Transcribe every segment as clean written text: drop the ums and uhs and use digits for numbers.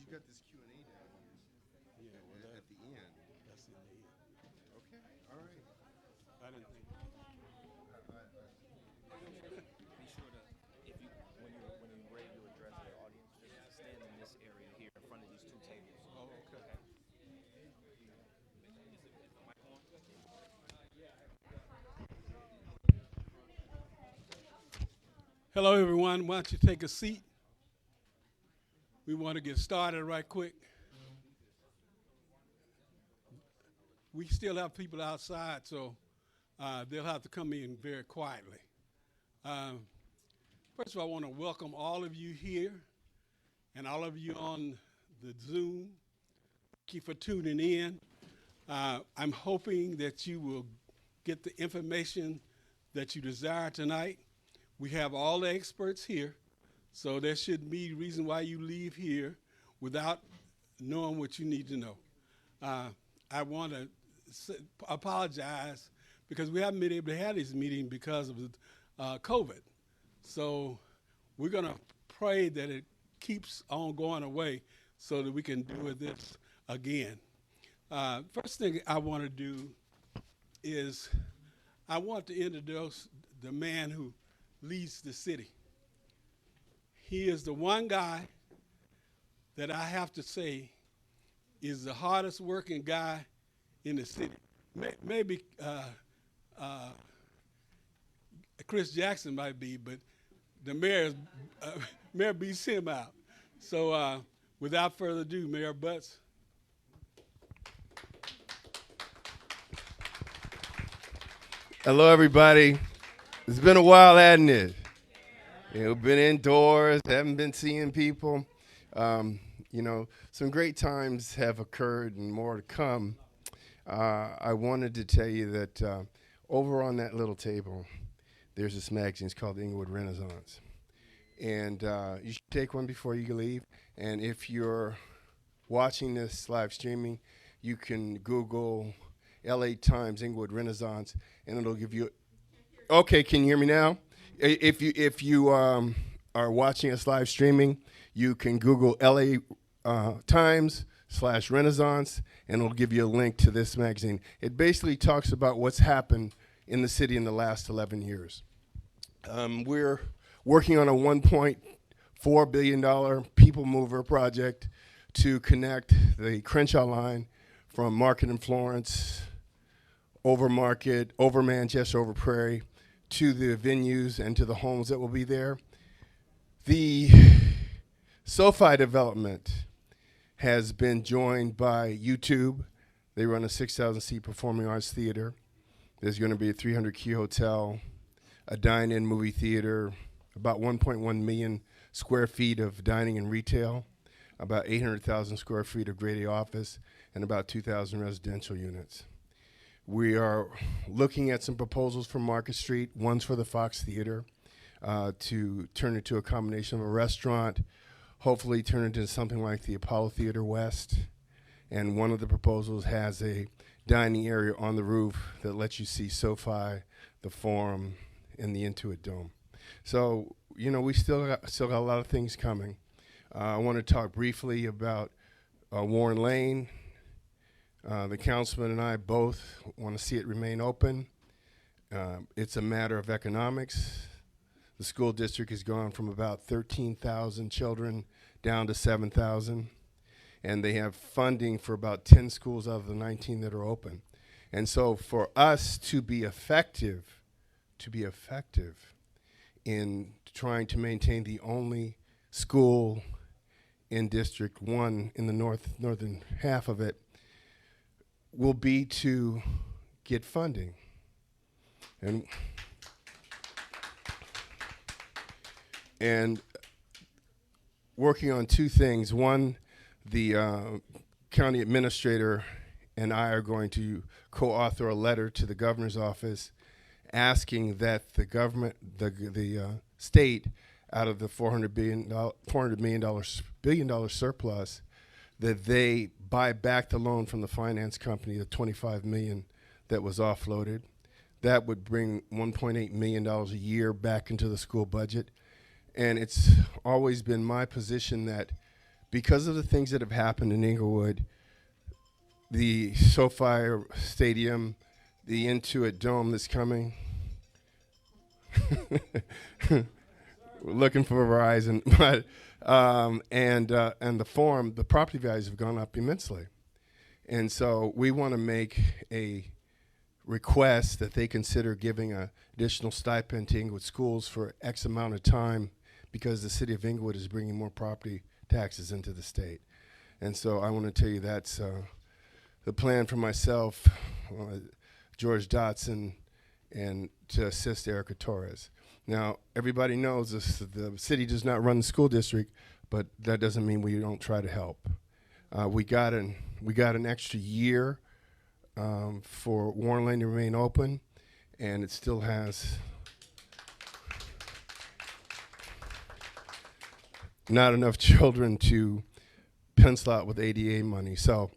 you got this Q&A down here. Yeah, well, At the end. that's in the end. Okay, all right. I didn't think. Be sure to, if you when you ready to address the audience, just stand in this area here in front of these two tables. Oh, okay. Okay. Hello, everyone. Why don't you take a seat? We want to get started right quick. We still have people outside, so they'll have to come in very quietly. Um, First of all, I want to welcome all of you here and all of you on the Zoom. Thank you for tuning in. I'm hoping that you will get the information that you desire tonight. We have all the experts here, so there shouldn't be reason why you leave here without knowing what you need to know. I want to apologize because we haven't been able to have this meeting because of COVID. So we're going to pray that it keeps on going away so that we can do this again. First thing I want to do is I want to introduce the man who leads the city. He is the one guy that I have to say is the hardest working guy in the city. Maybe Chris Jackson might be, but the mayor beats him out. So without further ado, Mayor Butts. Hello, everybody. It's been a while, hasn't it? We've been indoors, haven't been seeing people. Some great times have occurred and more to come. I wanted to tell you that over on that little table, there's this magazine. It's called Inglewood Renaissance. And you should take one before you leave. And if you're watching this live streaming, you can Google LA Times Inglewood Renaissance, and it'll give you. Okay, can you hear me now? If you are watching us live streaming, you can Google LA Times/Renaissance, and it'll give you a link to this magazine. It basically talks about what's happened in the city in the last 11 years. We're working on a $1.4 billion people mover project to connect the Crenshaw line from Market and Florence, over Market, over Manchester, over Prairie, to the venues and to the homes that will be there. The Sofi development has been joined by YouTube. They run a 6,000-seat performing arts theater. There's going to be a 300-key hotel, a dine-in movie theater, about 1.1 million square feet of dining and retail, about 800,000 square feet of grade A office, and about 2,000 residential units. We are looking at some proposals for Market Street. One's for the Fox Theater to turn into a combination of a restaurant, hopefully turn it into something like the Apollo Theater West. And one of the proposals has a dining area on the roof that lets you see SoFi, the Forum, and the Intuit Dome. So, we still got a lot of things coming. I want to talk briefly about Warren Lane. The councilman and I both want to see it remain open. It's a matter of economics. The school district has gone from about 13,000 children down to 7,000, and they have funding for about 10 schools out of the 19 that are open. And so for us to be effective in trying to maintain the only school in District 1 in the northern half of it will be to get funding. And working on two things. One, the county administrator and I are going to co-author a letter to the governor's office asking that the government, the state, out of the $400 billion surplus, that they buy back the loan from the finance company, the $25 million that was offloaded. That would bring $1.8 million a year back into the school budget. And it's always been my position that because of the things that have happened in Inglewood, the Sofi Stadium, the Intuit Dome that's coming. We're looking for Verizon, but and the Forum, the property values have gone up immensely, and so we want to make a request that they consider giving an additional stipend to Inglewood schools for X amount of time, because the city of Inglewood is bringing more property taxes into the state, and so I want to tell you that's the plan for myself, George Dotson, and to assist Erica Torres. Now, everybody knows this, the city does not run the school district, but that doesn't mean we don't try to help. We got an extra year for Warren Lane to remain open, and it still has not enough children to pencil out with ADA money. So,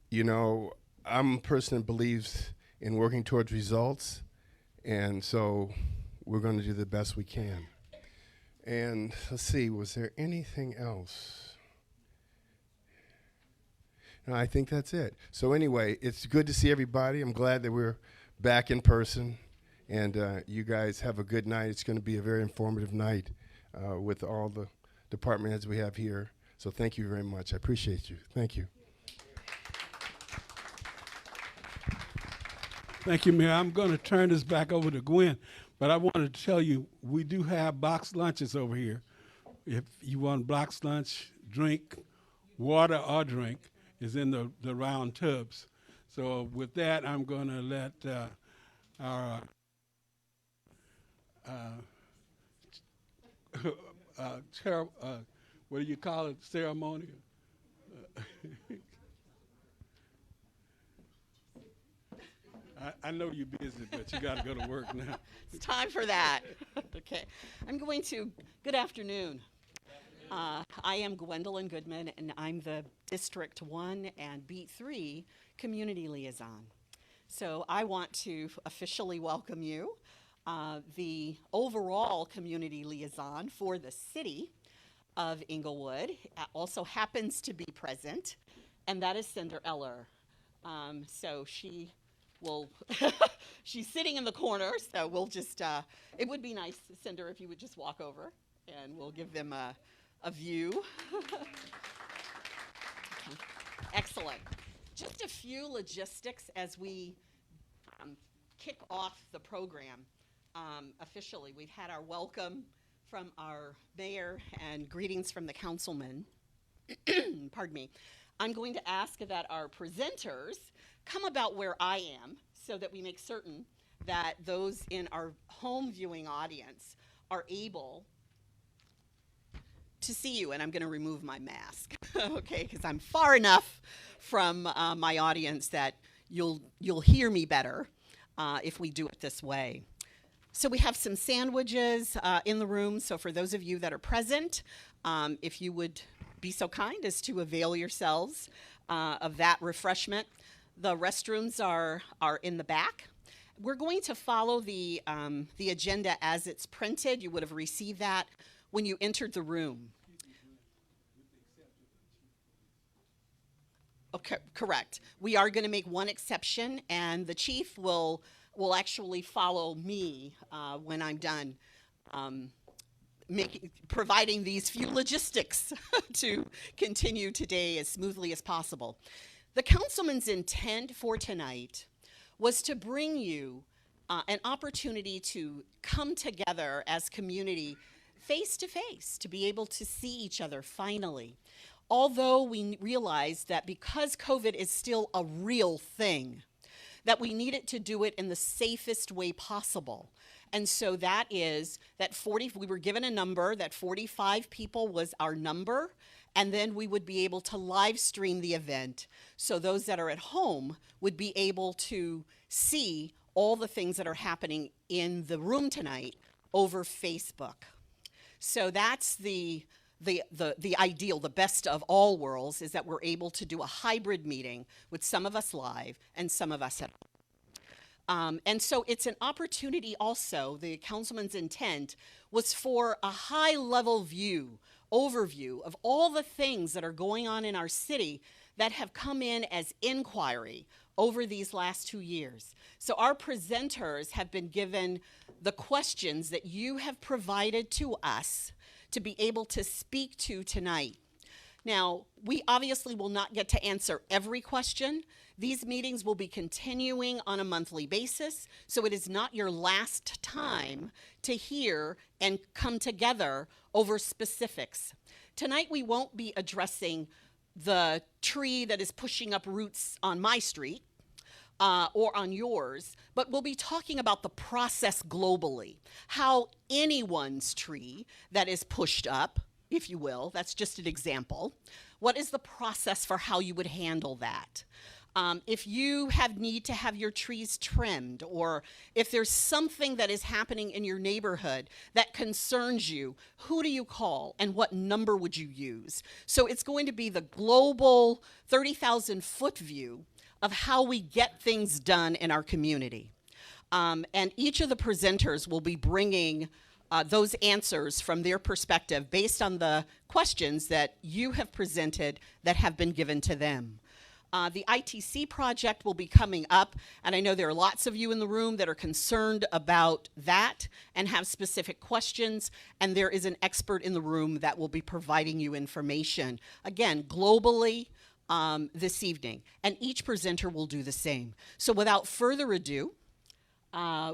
you know, I'm a person that believes in working towards results, and so we're going to do the best we can. And let's see, was there anything else? No, I think that's it. So anyway, it's good to see everybody. I'm glad that we're back in person, and you guys have a good night. It's going to be a very informative night with all the department heads we have here. So thank you very much. I appreciate you. Thank you. Thank you, Mayor. I'm going to turn this back over to Gwen, but I wanted to tell you we do have boxed lunches over here. If you want boxed lunch, drink, water or drink is in the round tubs. So with that, I'm going to let our chair, what do you call it, ceremonial? I know you're busy, but you got to go to work now. It's time for that. Okay. Good afternoon. I am Gwendolyn Goodman, and I'm the District 1 and Beat 3 Community Liaison. So I want to officially welcome you. The overall Community Liaison for the City of Inglewood also happens to be present, and that is Cinder Eller. So she will, she's sitting in the corner, so we'll just, it would be nice, Cinder, if you would just walk over, and we'll give them a view. Okay. Excellent. Just a few logistics as we kick off the program officially. We've had our welcome from our mayor and greetings from the councilman. Pardon me. I'm going to ask that our presenters come about where I am so that we make certain that those in our home viewing audience are able to see you. And I'm going to remove my mask, okay, because I'm far enough from my audience that you'll hear me better if we do it this way. So we have some sandwiches in the room. So for those of you that are present, if you would be so kind as to avail yourselves of that refreshment. The restrooms are in the back. We're going to follow the agenda as it's printed. You would have received that when you entered the room. Okay, correct. We are going to make one exception, and the chief will actually follow me when I'm done providing these few logistics to continue today as smoothly as possible. The councilman's intent for tonight was to bring you an opportunity to come together as community face to face, to be able to see each other finally. Although we realize that because COVID is still a real thing, that we needed to do it in the safest way possible. And so that is that we were given a number, that 45 people was our number, and then we would be able to live stream the event. So those that are at home would be able to see all the things that are happening in the room tonight over Facebook. So that's the ideal, the best of all worlds, is that we're able to do a hybrid meeting with some of us live and some of us at home. And so it's an opportunity also, the councilman's intent was for a high-level view overview of all the things that are going on in our city that have come in as inquiry over these last 2 years. So our presenters have been given the questions that you have provided to us to be able to speak to tonight. Now, we obviously will not get to answer every question. These meetings will be continuing on a monthly basis, so it is not your last time to hear and come together over specifics. Tonight, we won't be addressing the tree that is pushing up roots on my street or on yours, but we'll be talking about the process globally, how anyone's tree that is pushed up, if you will, that's just an example, what is the process for how you would handle that? If you need to have your trees trimmed, or if there's something that is happening in your neighborhood that concerns you, who do you call and what number would you use? So it's going to be the global 30,000-foot view of how we get things done in our community. And each of the presenters will be bringing those answers from their perspective based on the questions that you have presented that have been given to them. The ITC project will be coming up, and I know there are lots of you in the room that are concerned about that and have specific questions, and there is an expert in the room that will be providing you information, again, globally this evening, and each presenter will do the same. So without further ado,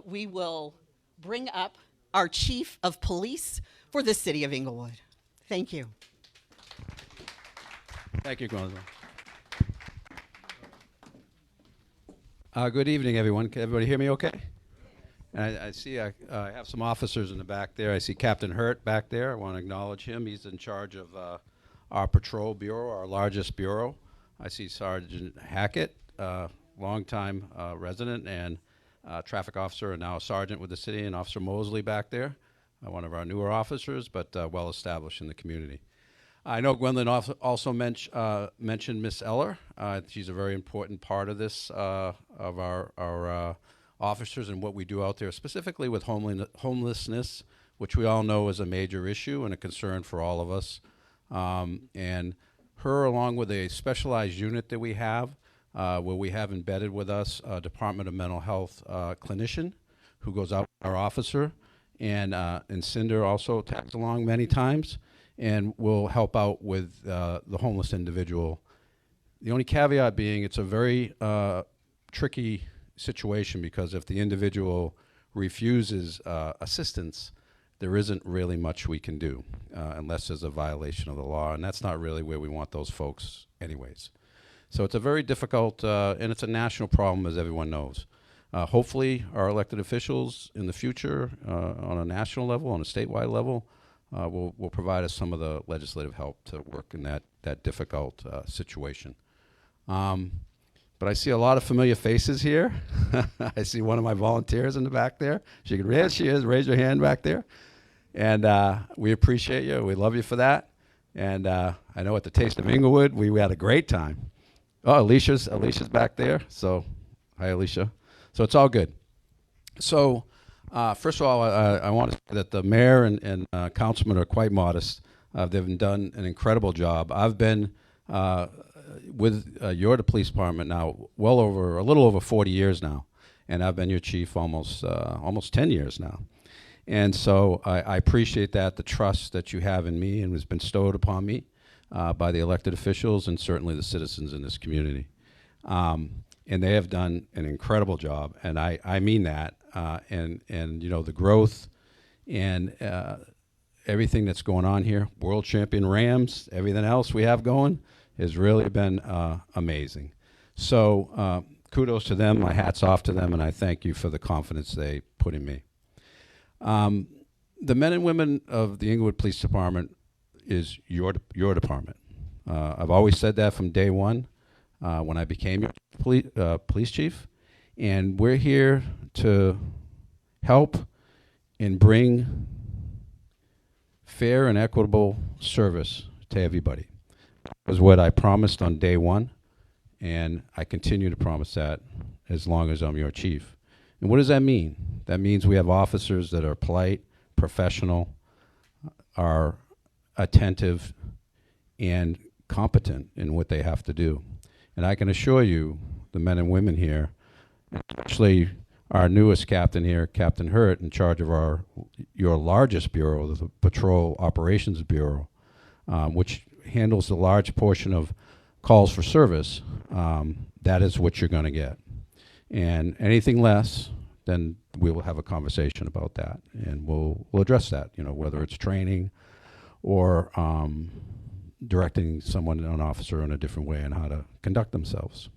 we will bring up our Chief of Police for the City of Inglewood. Thank you. Thank you, Councilman. Good evening, everyone. Can everybody hear me okay? And I see I have some officers in the back there. I see Captain Hurt back there. I want to acknowledge him. He's in charge of our patrol bureau, our largest bureau. I see Sergeant Hackett, longtime resident and traffic officer, and now a sergeant with the city, and Officer Mosley back there, one of our newer officers, but well established in the community. I know Gwendolyn also mentioned Miss Eller. She's a very important part of this, of our officers and what we do out there, specifically with homelessness, which we all know is a major issue and a concern for all of us. And her, along with a specialized unit that we have, where we have embedded with us a Department of Mental Health clinician who goes out with our officer, and Cinder also tags along many times and will help out with the homeless individual. The only caveat being it's a very tricky situation, because if the individual refuses assistance, there isn't really much we can do unless there's a violation of the law, and that's not really where we want those folks anyways. So it's a very difficult, and it's a national problem, as everyone knows. Hopefully our elected officials in the future, on a national level, on a statewide level, will provide us some of the legislative help to work in that difficult situation. But I see a lot of familiar faces here. I see one of my volunteers in the back there. She is. Raise your hand back there. And we appreciate you. We love you for that. And I know at the Taste of Inglewood, we had a great time. Oh, Alicia's back there. So, hi, Alicia. So it's all good. So, first of all, I want to say that the mayor and councilman are quite modest. They've done an incredible job. I've been with the police department now a little over 40 years now, and I've been your chief almost 10 years now. And so I appreciate that, the trust that you have in me and has been bestowed upon me by the elected officials and certainly the citizens in this community. And they have done an incredible job, and I mean that. And you know, the growth and everything that's going on here, world champion Rams, everything else we have going, has really been amazing. So kudos to them, my hat's off to them, and I thank you for the confidence they put in me. The men and women of the Inglewood Police Department is your department. I've always said that from day one when I became your police chief, and we're here to help and bring fair and equitable service to everybody. That was what I promised on day one, and I continue to promise that as long as I'm your chief. And what does that mean? That means we have officers that are polite, professional, are attentive and competent in what they have to do. And I can assure you, the men and women here, especially our newest captain here, Captain Hurt, in charge of your largest bureau, the Patrol Operations Bureau, which handles a large portion of calls for service, that is what you're going to get. And anything less, then we will have a conversation about that, and we'll address that, whether it's training or directing someone, an officer, in a different way on how to conduct themselves.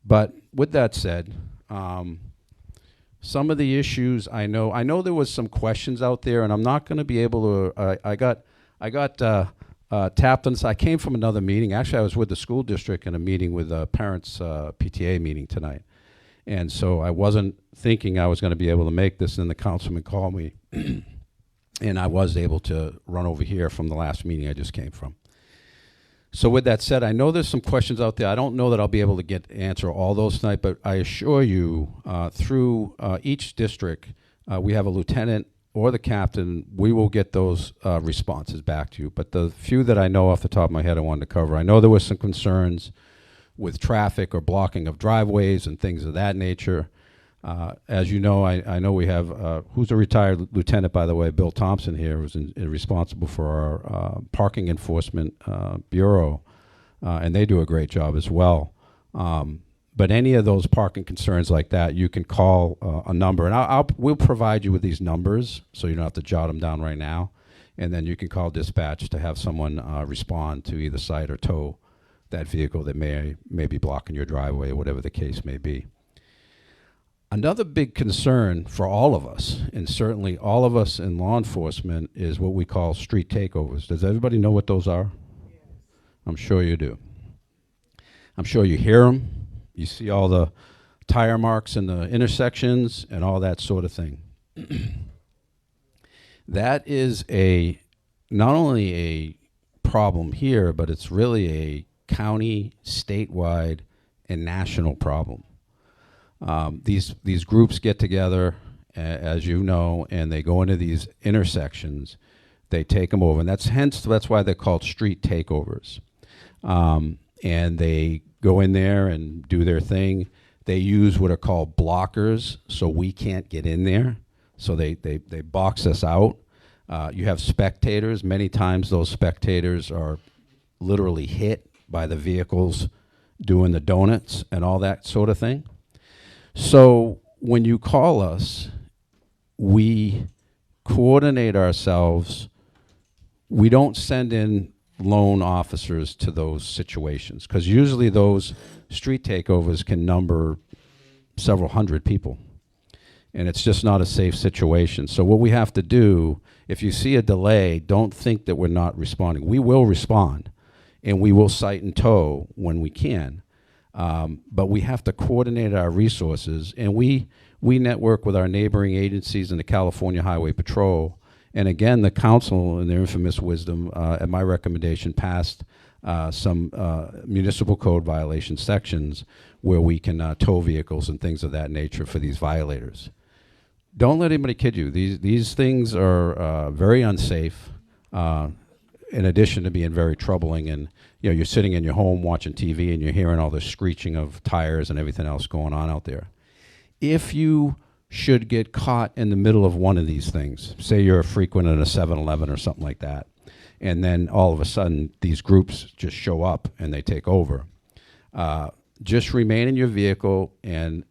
But with that said, some of the issues I know there was some questions out there, and I'm not going to be able to. I got tapped on this. I came from another meeting. Actually, I was with the school district in a meeting with parents' PTA meeting tonight, and so I wasn't thinking I was going to be able to make this. And the councilman called me, and I was able to run over here from the last meeting I just came from. So with that said, I know there's some questions out there. I don't know that I'll be able to answer all those tonight, but I assure you, through each district, we have a lieutenant or the captain. We will get those responses back to you. But the few that I know off the top of my head I wanted to cover, I know there was some concerns with traffic or blocking of driveways and things of that nature. As you know, I know we have, who's a retired lieutenant, by the way, Bill Thompson here, who's responsible for our parking enforcement bureau, and they do a great job as well. But any of those parking concerns like that, you can call a number, and we'll provide you with these numbers so you don't have to jot them down right now, and then you can call dispatch to have someone respond to either site or tow that vehicle that may be blocking your driveway, or whatever the case may be. Another big concern for all of us, and certainly all of us in law enforcement, is what we call street takeovers. Does everybody know what those are? Yes. I'm sure you do. I'm sure you hear them. You see all the tire marks in the intersections and all that sort of thing. That is not only a problem here, but it's really a county, statewide, and national problem. These groups get together, as you know, and they go into these intersections. They take them over, and that's why they're called street takeovers. And they go in there and do their thing. They use what are called blockers, so we can't get in there. So they box us out. You have spectators. Many times those spectators are literally hit by the vehicles doing the donuts and all that sort of thing. So when you call us, we coordinate ourselves. We don't send in lone officers to those situations, because usually those street takeovers can number several hundred people, and it's just not a safe situation. So what we have to do, if you see a delay, don't think that we're not responding. We will respond, and we will cite and tow when we can. But we have to coordinate our resources, and we network with our neighboring agencies and the California Highway Patrol. And again, the council, in their infamous wisdom, at my recommendation, passed some municipal code violation sections where we can tow vehicles and things of that nature for these violators. Don't let anybody kid you. These things are very unsafe, in addition to being very troubling. And you're sitting in your home watching TV and you're hearing all the screeching of tires and everything else going on out there. If you should get caught in the middle of one of these things, say you're a frequent at a 7-Eleven or something like that, and then all of a sudden these groups just show up and they take over, just remain in your vehicle and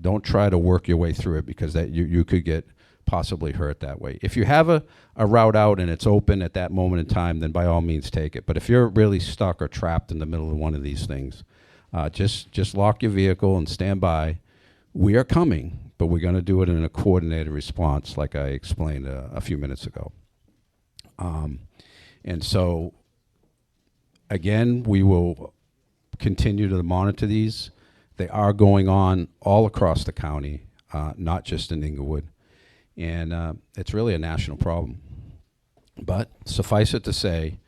don't try to work your way through it, because that you could get possibly hurt that way. If you have a route out and it's open at that moment in time, then by all means take it. But if you're really stuck or trapped in the middle of one of these things, just lock your vehicle and stand by. We are coming, but we're going to do it in a coordinated response, like I explained a few minutes ago. And so, again, we will continue to monitor these. They are going on all across the county, not just in Inglewood. And it's really a national problem. But suffice it to say,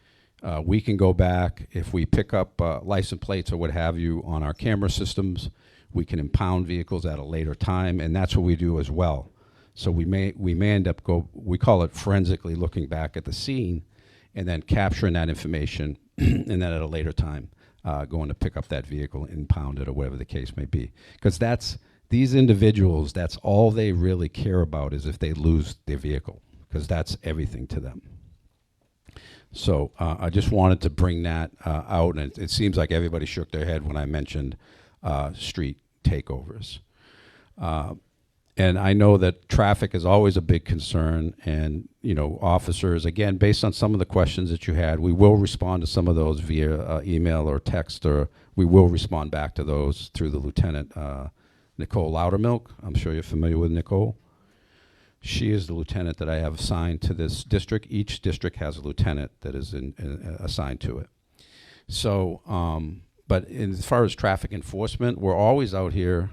we can go back, if we pick up license plates or what have you on our camera systems, we can impound vehicles at a later time, and that's what we do as well. So we may end up we call it forensically looking back at the scene and then capturing that information, and then at a later time, going to pick up that vehicle, impound it, or whatever the case may be. Because these individuals, that's all they really care about is if they lose their vehicle, because that's everything to them. So I just wanted to bring that out, and it seems like everybody shook their head when I mentioned street takeovers. And I know that traffic is always a big concern, and officers, again, based on some of the questions that you had, we will respond to some of those via email or text, or we will respond back to those through the Lieutenant Nicole Loudermilk. I'm sure you're familiar with Nicole. She is the lieutenant that I have assigned to this district. Each district has a lieutenant that is assigned to it. So, but as far as traffic enforcement, we're always out here,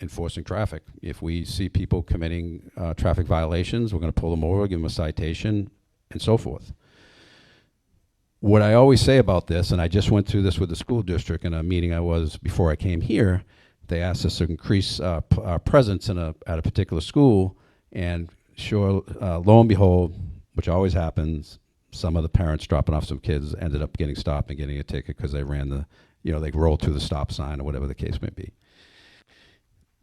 enforcing traffic. If we see people committing traffic violations, we're going to pull them over, give them a citation, and so forth. What I always say about this, and I just went through this with the school district in a meeting I was before I came here, they asked us to increase our presence at a particular school, and sure, lo and behold, which always happens, some of the parents dropping off some kids ended up getting stopped and getting a ticket because they ran they rolled through the stop sign or whatever the case may be.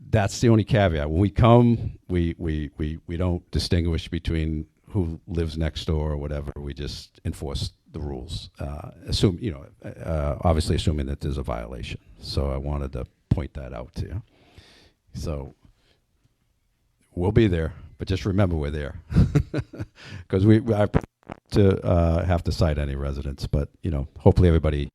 That's the only caveat. When we come, we don't distinguish between who lives next door or whatever. We just enforce the rules. Obviously assuming that there's a violation. So I wanted to point that out to you. So we'll be there, but just remember we're there, because I have to cite any residents. But hopefully everybody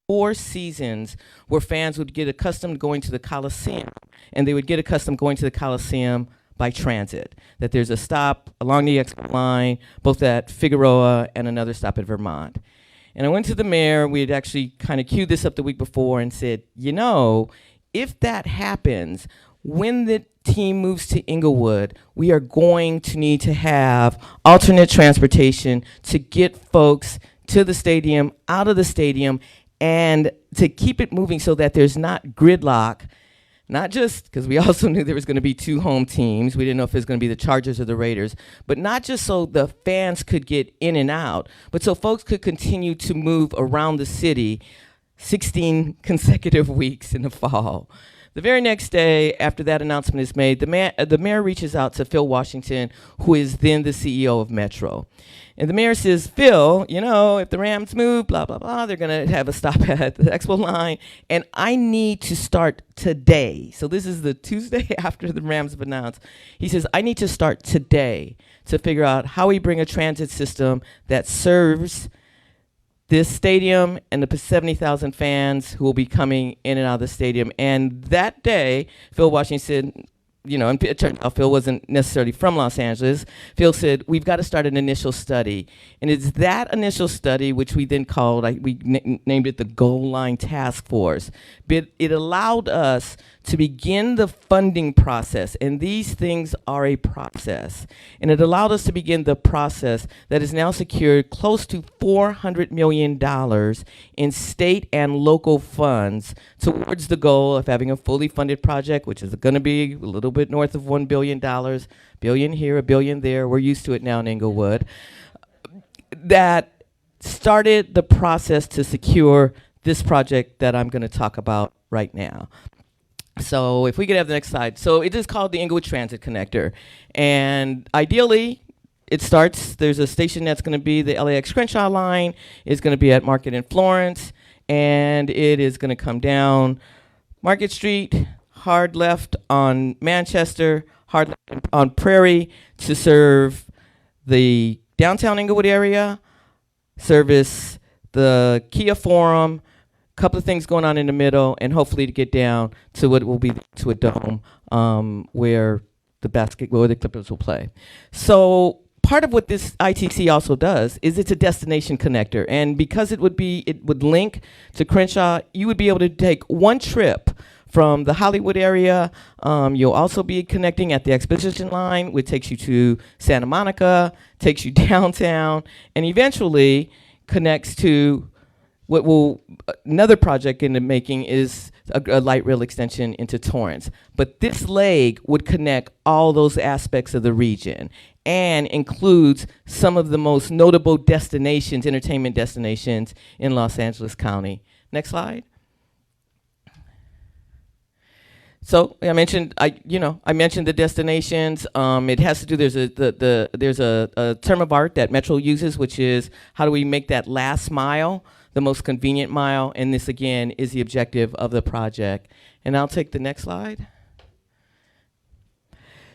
4 seasons where fans would get accustomed going to the Coliseum, and they would get accustomed going to the Coliseum by transit, that there's a stop along the Expo line, both at Figueroa and another stop at Vermont. And I went to the mayor, we had actually kind of queued this up the week before and said, you know, if that happens, when the team moves to Inglewood, we are going to need to have alternate transportation to get folks to the stadium, out of the stadium, and to keep it moving so that there's not gridlock, not just because we also knew there was going to be 2 home teams. We didn't know if it was going to be the Chargers or the Raiders, but not just so the fans could get in and out, but so folks could continue to move around the city 16 consecutive weeks in the fall. The very next day after that announcement is made, the mayor reaches out to Phil Washington, who is then the CEO of Metro. And the mayor says, Phil, you know, if the Rams move, blah, blah, blah, they're going to have a stop at the Expo line, and I need to start today. So this is the Tuesday after the Rams have announced. He says, I need to start today to figure out how we bring a transit system that serves this stadium and the 70,000 fans who will be coming in and out of the stadium. And that day, Phil Washington said, you know, and it turned out Phil wasn't necessarily from Los Angeles. Phil said, we've got to start an initial study. And it's that initial study, which we then called, named it the Goal Line Task Force. But it allowed us to begin the funding process. And these things are a process. And it allowed us to begin the process that has now secured close to $400 million in state and local funds towards the goal of having a fully funded project, which is going to be a little bit north of $1 billion, billion here, a billion there. We're used to it now in Inglewood. That started the process to secure this project that I'm going to talk about right now. So if we could have the next slide. So it is called the Inglewood Transit Connector. And ideally, it starts, there's a station that's going to be the LAX Crenshaw line. It's going to be at Market in Florence. And it is going to come down Market Street, hard left on Manchester, hard left on Prairie to serve the downtown Inglewood area, service the Kia Forum, couple of things going on in the middle, and hopefully to get down to what will be to a dome where the Clippers will play. So part of what this ITC also does is it's a destination connector, and because it would link to Crenshaw, you would be able to take one trip from the Hollywood area. You'll also be connecting at the Exposition line, which takes you to Santa Monica, takes you downtown, and eventually connects to another project in the making is a light rail extension into Torrance. But this leg would connect all those aspects of the region and includes some of the most notable destinations, entertainment destinations in Los Angeles County. Next slide. So I mentioned the destinations. It has to do. There's a term of art that Metro uses, which is how do we make that last mile the most convenient mile? And this again is the objective of the project. And I'll take the next slide.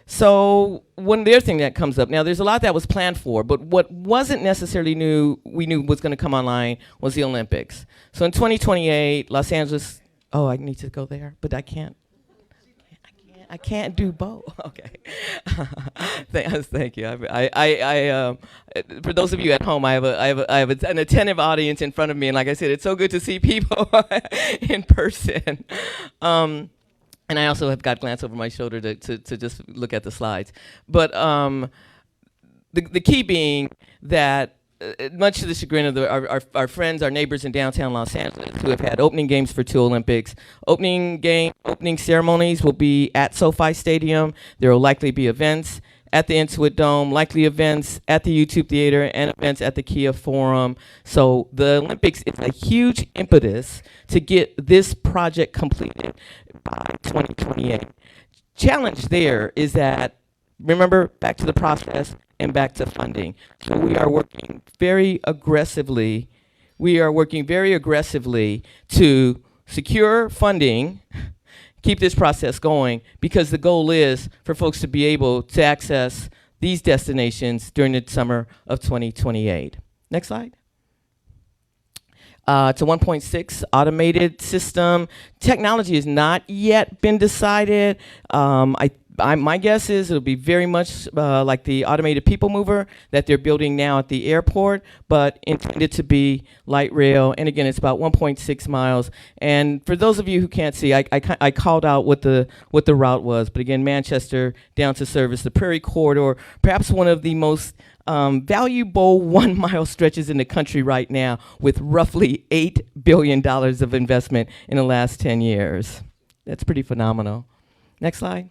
So one other thing that comes up now, there's a lot that was planned for, but what wasn't necessarily we knew was going to come online was the Olympics. So in 2028, Los Angeles. Oh, I need to go there, but I can't. I can't do both. Okay. Thank you. For those of you at home, I have an attentive audience in front of me, and like I said, it's so good to see people in person. And I also have got glance over my shoulder to just look at the slides. But the key being that much to the chagrin of our friends, our neighbors in downtown Los Angeles who have had opening games for 2 Olympics, opening ceremonies will be at SoFi Stadium. There will likely be events at the Inglewood Dome, likely events at the YouTube Theater, and events at the Kia Forum. So the Olympics is a huge impetus to get this project completed by 2028. Challenge there is that, remember, back to the process and back to funding. So we are working very aggressively. To secure funding, keep this process going, because the goal is for folks to be able to access these destinations during the summer of 2028. Next slide. It's a 1.6 automated system. Technology has not yet been decided. My guess is it'll be very much like the automated people mover that they're building now at the airport, but intended to be light rail. And again, it's about 1.6 miles. And for those of you who can't see, I called out what the route was. But again, Manchester down to Service, the Prairie Corridor, perhaps one of the most valuable 1 mile stretches in the country right now, with roughly $8 billion of investment in the last 10 years. That's pretty phenomenal. Next slide.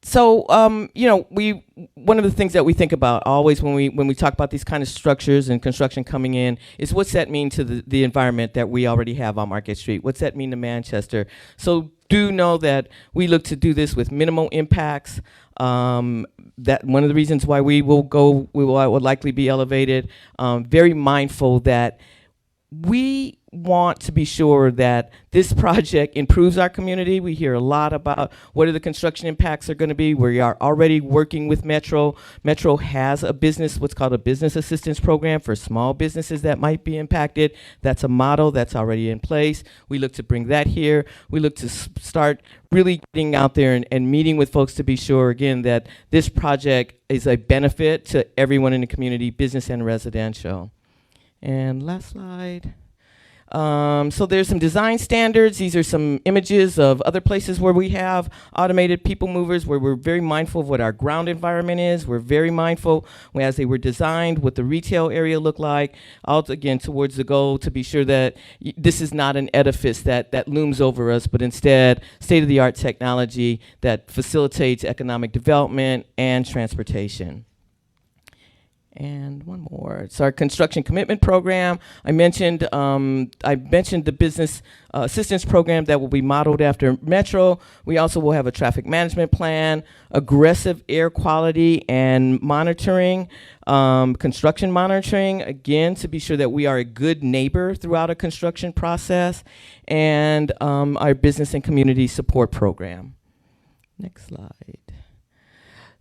So, one of the things that we think about always when we talk about these kind of structures and construction coming in is what's that mean to the environment that we already have on Market Street? What's that mean to Manchester? So do know that we look to do this with minimal impacts. That one of the reasons why we will likely be elevated. Very mindful that we want to be sure that this project improves our community. We hear a lot about what are the construction impacts are going to be. We are already working with Metro. Metro has a business, what's called a business assistance program for small businesses that might be impacted. That's a model that's already in place. We look to bring that here. We look to start really getting out there and meeting with folks to be sure, again, that this project is a benefit to everyone in the community, business and residential. And last slide. So there's some design standards. These are some images of other places where we have automated people movers, where we're very mindful of what our ground environment is. We're very mindful as they were designed, what the retail area looked like. Also, again, towards the goal to be sure that this is not an edifice that looms over us, but instead state-of-the-art technology that facilitates economic development and transportation. And one more. It's our construction commitment program. I mentioned the business assistance program that will be modeled after Metro. We also will have a traffic management plan, aggressive air quality and monitoring, construction monitoring, again, to be sure that we are a good neighbor throughout a construction process, and our business and community support program. Next slide.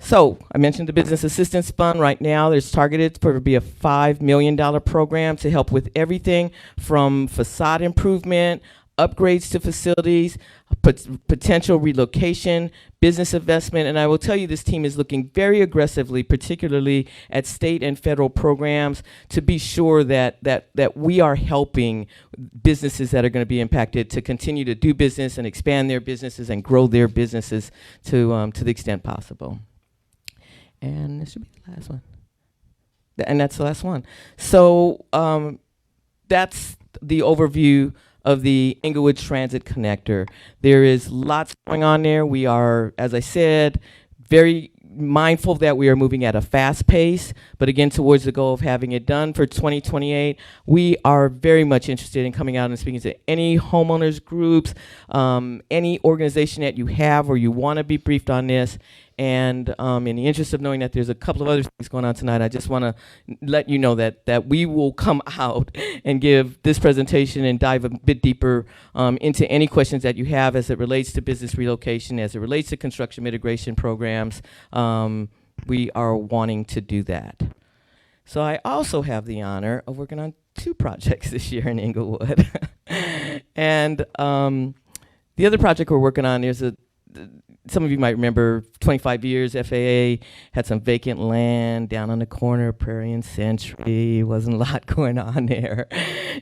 So I mentioned the Business Assistance Fund. Right now, there's targeted for to be a $5 million program to help with everything from facade improvement, upgrades to facilities, potential relocation, business investment. And I will tell you, this team is looking very aggressively, particularly at state and federal programs, to be sure that we are helping businesses that are going to be impacted to continue to do business and expand their businesses and grow their businesses to the extent possible. And this should be the last one. And that's the last one. So that's the overview of the Inglewood Transit Connector. There is lots going on there. We are, as I said, very mindful that we are moving at a fast pace, but again, towards the goal of having it done for 2028. We are very much interested in coming out and speaking to any homeowners groups, any organization that you have or you want to be briefed on this. And in the interest of knowing that there's a couple of other things going on tonight, I just want to let you know that we will come out and give this presentation and dive a bit deeper into any questions that you have as it relates to business relocation, as it relates to construction mitigation programs. We are wanting to do that. So I also have the honor of working on 2 projects this year in Inglewood. And the other project we're working on is some of you might remember 25 years, FAA had some vacant land down on the corner of Prairie and Century. Wasn't a lot going on there.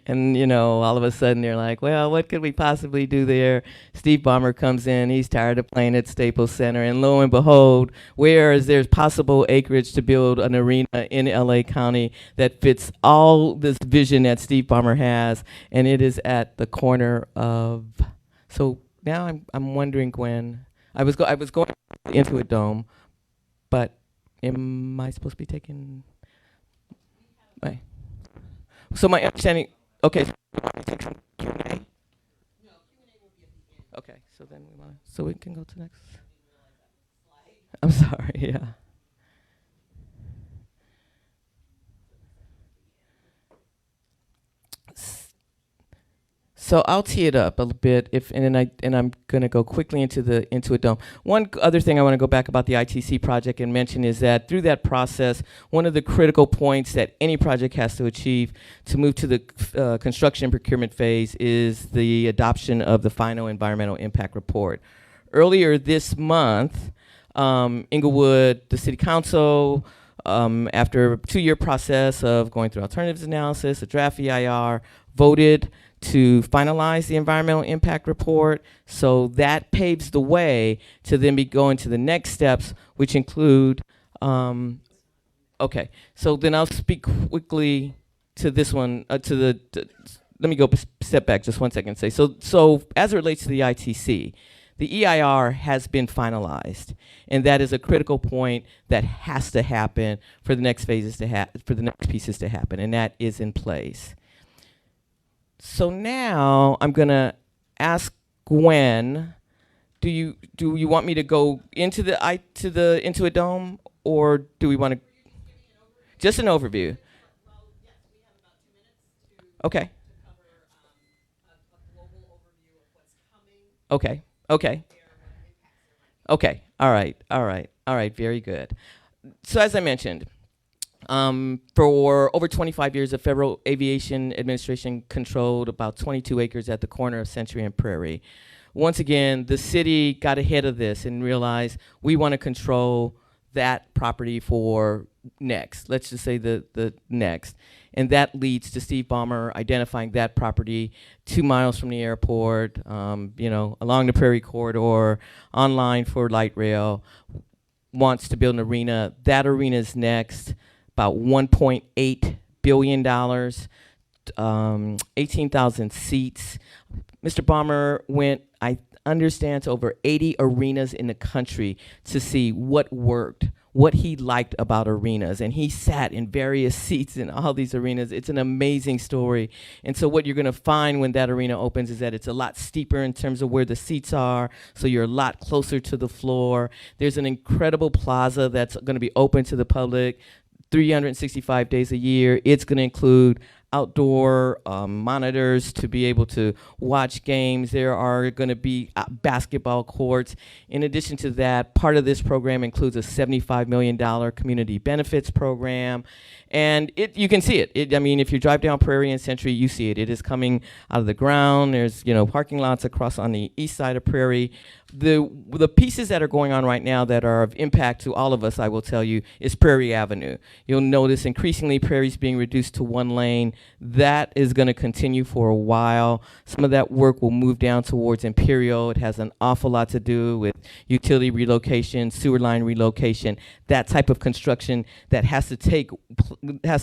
And, all of a sudden they're like, well, what could we possibly do there? Steve Ballmer comes in. He's tired of playing at Staples Center. And lo and behold, whereas there's possible acreage to build an arena in LA County that fits all this vision that Steve Ballmer has, and it is at the corner of, so now I'm wondering, Gwen, I was going into a dome, but am I supposed to be taking? Right. So my understanding. Okay. So take some Q&A. No, Q&A will be at the end. Okay. So then we can go to the next. I'm sorry. Yeah. So I'll tee it up a little bit, and I'm going to go quickly into a dome. One other thing I want to go back about the ITC project and mention is that through that process, one of the critical points that any project has to achieve to move to the construction and procurement phase is the adoption of the final environmental impact report. Earlier this month, Inglewood, the City Council, after a 2-year process of going through alternatives analysis, a draft EIR, voted to finalize the environmental impact report. So that paves the way to then be going to the next steps, which include, okay, so then I'll speak quickly to this one, let me go step back just 1 second and say, so as it relates to the ITC, the EIR has been finalized, and that is a critical point that has to happen for the next phases for the next pieces to happen, and that is in place. So now I'm gonna ask Gwen, do you want me to go into into a dome, or do we want to just an overview? Okay. Okay. Okay. Okay. All right. Very good. So as I mentioned, for over 25 years, the Federal Aviation Administration controlled about 22 acres at the corner of Century and Prairie. Once again, the city got ahead of this and realized we want to control that property for next. Let's just say the next. And that leads to Steve Ballmer identifying that property 2 miles from the airport, along the Prairie Corridor, online for light rail, wants to build an arena. That arena is next, about $1.8 billion, 18,000 seats. Mr. Ballmer went, I understand, to over 80 arenas in the country to see what worked, what he liked about arenas, and he sat in various seats in all these arenas. It's an amazing story. And so what you're going to find when that arena opens is that it's a lot steeper in terms of where the seats are, so you're a lot closer to the floor. There's an incredible plaza that's going to be open to the public 365 days a year. It's going to include outdoor monitors to be able to watch games. There are going to be basketball courts. In addition to that, part of this program includes a $75 million community benefits program. And you can see it. If you drive down Prairie and Century, you see it. It is coming out of the ground. There's, parking lots across on the east side of Prairie. The pieces that are going on right now that are of impact to all of us, I will tell you, is Prairie Avenue. You'll notice increasingly Prairie's being reduced to 1 lane. That is going to continue for a while. Some of that work will move down towards Imperial. It has an awful lot to do with utility relocation, sewer line relocation, that type of construction that has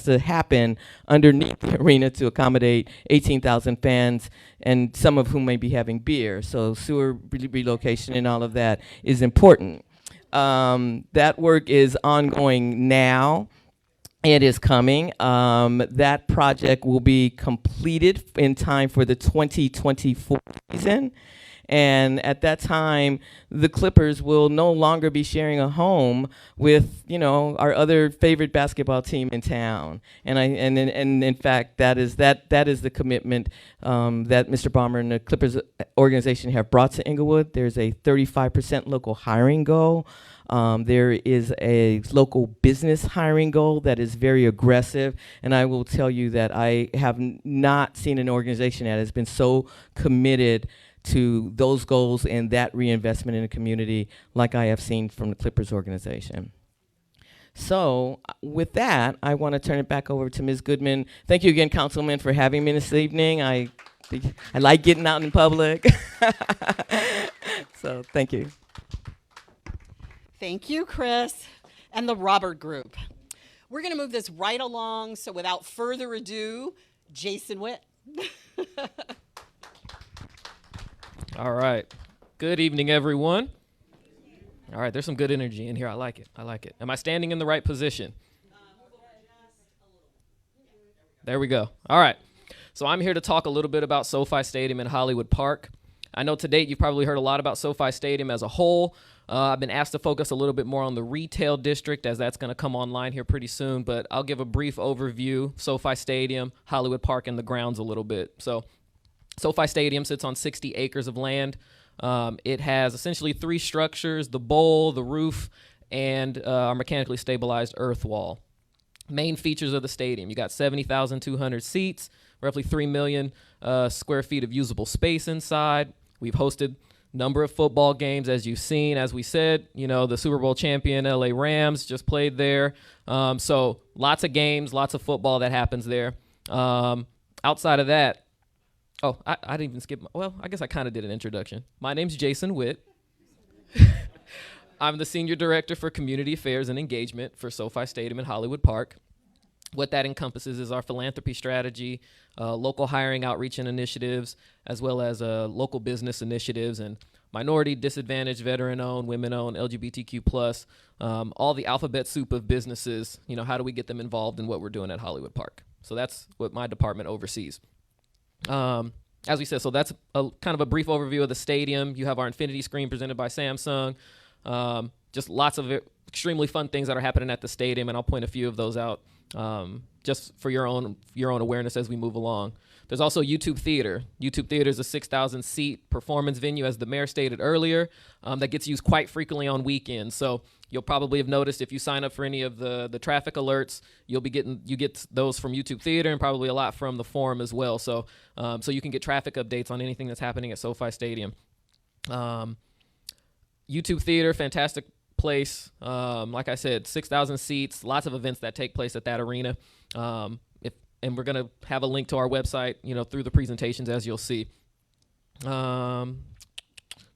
to happen underneath the arena to accommodate 18,000 fans, and some of whom may be having beer. So sewer relocation and all of that is important. That work is ongoing now. It is coming. That project will be completed in time for the 2024 season. And at that time, the Clippers will no longer be sharing a home with, our other favorite basketball team in town. And in fact, that is the commitment that Mr. Ballmer and the Clippers organization have brought to Inglewood. There's a 35% local hiring goal. There is a local business hiring goal that is very aggressive, and I will tell you that I have not seen an organization that has been so committed to those goals and that reinvestment in the community like I have seen from the Clippers organization. So with that, I want to turn it back over to Ms. Goodman. Thank you again, Councilman, for having me this evening. I like getting out in public. So thank you. Thank you, Chris, and the Robert Group. We're going to move this right along, so without further ado, Jason Witt. All right. Good evening, everyone. All right, there's some good energy in here. I like it. Am I standing in the right position? There we go. All right. So I'm here to talk a little bit about SoFi Stadium in Hollywood Park. I know to date you've probably heard a lot about SoFi Stadium as a whole. I've been asked to focus a little bit more on the retail district, as that's going to come online here pretty soon, but I'll give a brief overview, SoFi Stadium, Hollywood Park, and the grounds a little bit. So SoFi Stadium sits on 60 acres of land. It has essentially 3 structures: the bowl, the roof, and our mechanically stabilized earth wall. Main features of the stadium: you got 70,200 seats, roughly 3 million square feet of usable space inside. We've hosted number of football games, as you've seen. As we said, the Super Bowl champion LA Rams just played there. So lots of games, lots of football that happens there. Outside of that, I didn't even skip. I guess I kind of did an introduction. My name's Jason Witt. I'm the Senior Director for Community Affairs and Engagement for SoFi Stadium in Hollywood Park. What that encompasses is our philanthropy strategy, local hiring, outreach, and initiatives, as well as local business initiatives and minority, disadvantaged, veteran-owned, women-owned, LGBTQ+, all the alphabet soup of businesses. How do we get them involved in what we're doing at Hollywood Park? So that's what my department oversees. As we said, so that's kind of a brief overview of the stadium. You have our infinity screen presented by Samsung. Just lots of extremely fun things that are happening at the stadium, and I'll point a few of those out just for your own awareness as we move along. There's also YouTube Theater. YouTube Theater is a 6,000 seat performance venue, as the mayor stated earlier, that gets used quite frequently on weekends. So you'll probably have noticed if you sign up for any of the traffic alerts, you get those from YouTube Theater, and probably a lot from the forum as well. So you can get traffic updates on anything that's happening at SoFi Stadium. YouTube Theater, fantastic place. Like I said, 6,000 seats, lots of events that take place at that arena. And we're going to have a link to our website, through the presentations, as you'll see. The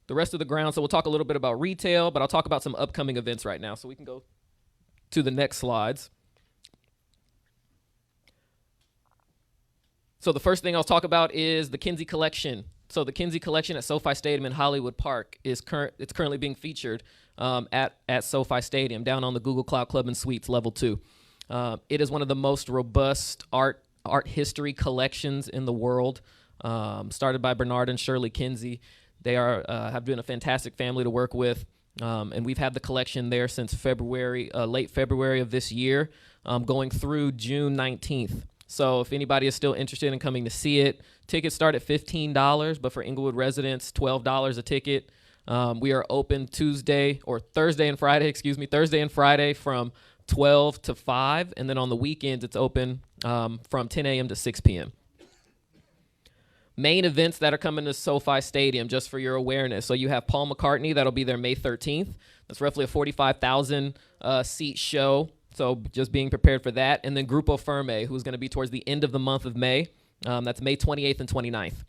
rest of the ground, so we'll talk a little bit about retail, but I'll talk about some upcoming events right now. So we can go to the next slides. So the first thing I'll talk about is the Kinsey Collection. So the Kinsey Collection at SoFi Stadium in Hollywood Park it's currently being featured at SoFi Stadium down on the Google Cloud Club and Suites Level 2. It is one of the most robust art history collections in the world, started by Bernard and Shirley Kinsey. They have been a fantastic family to work with, and we've had the collection there since late February of this year, going through June 19th. So if anybody is still interested in coming to see it, tickets start at $15, but for Inglewood residents, $12 a ticket. We are open Thursday and Friday from 12 to 5, and then on the weekends it's open from 10 a.m. to 6 p.m. Main events that are coming to SoFi Stadium, just for your awareness. So you have Paul McCartney, that'll be there May 13th. That's roughly a 45,000 seat show. So just being prepared for that. And then Grupo Firme, who's going to be towards the end of the month of May. That's May 28th and 29th.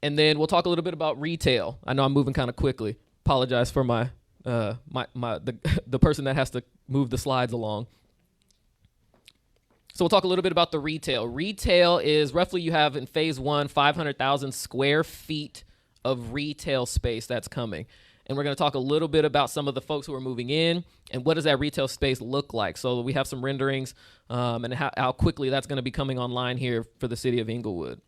And then we'll talk a little bit about retail. I know I'm moving kind of quickly. Apologize for the person that has to move the slides along. So we'll talk a little bit about the retail. Retail is roughly, you have in phase 1, 500,000 square feet of retail space that's coming. And we're going to talk a little bit about some of the folks who are moving in and what does that retail space look like. So we have some renderings and how quickly that's going to be coming online here for the city of Inglewood.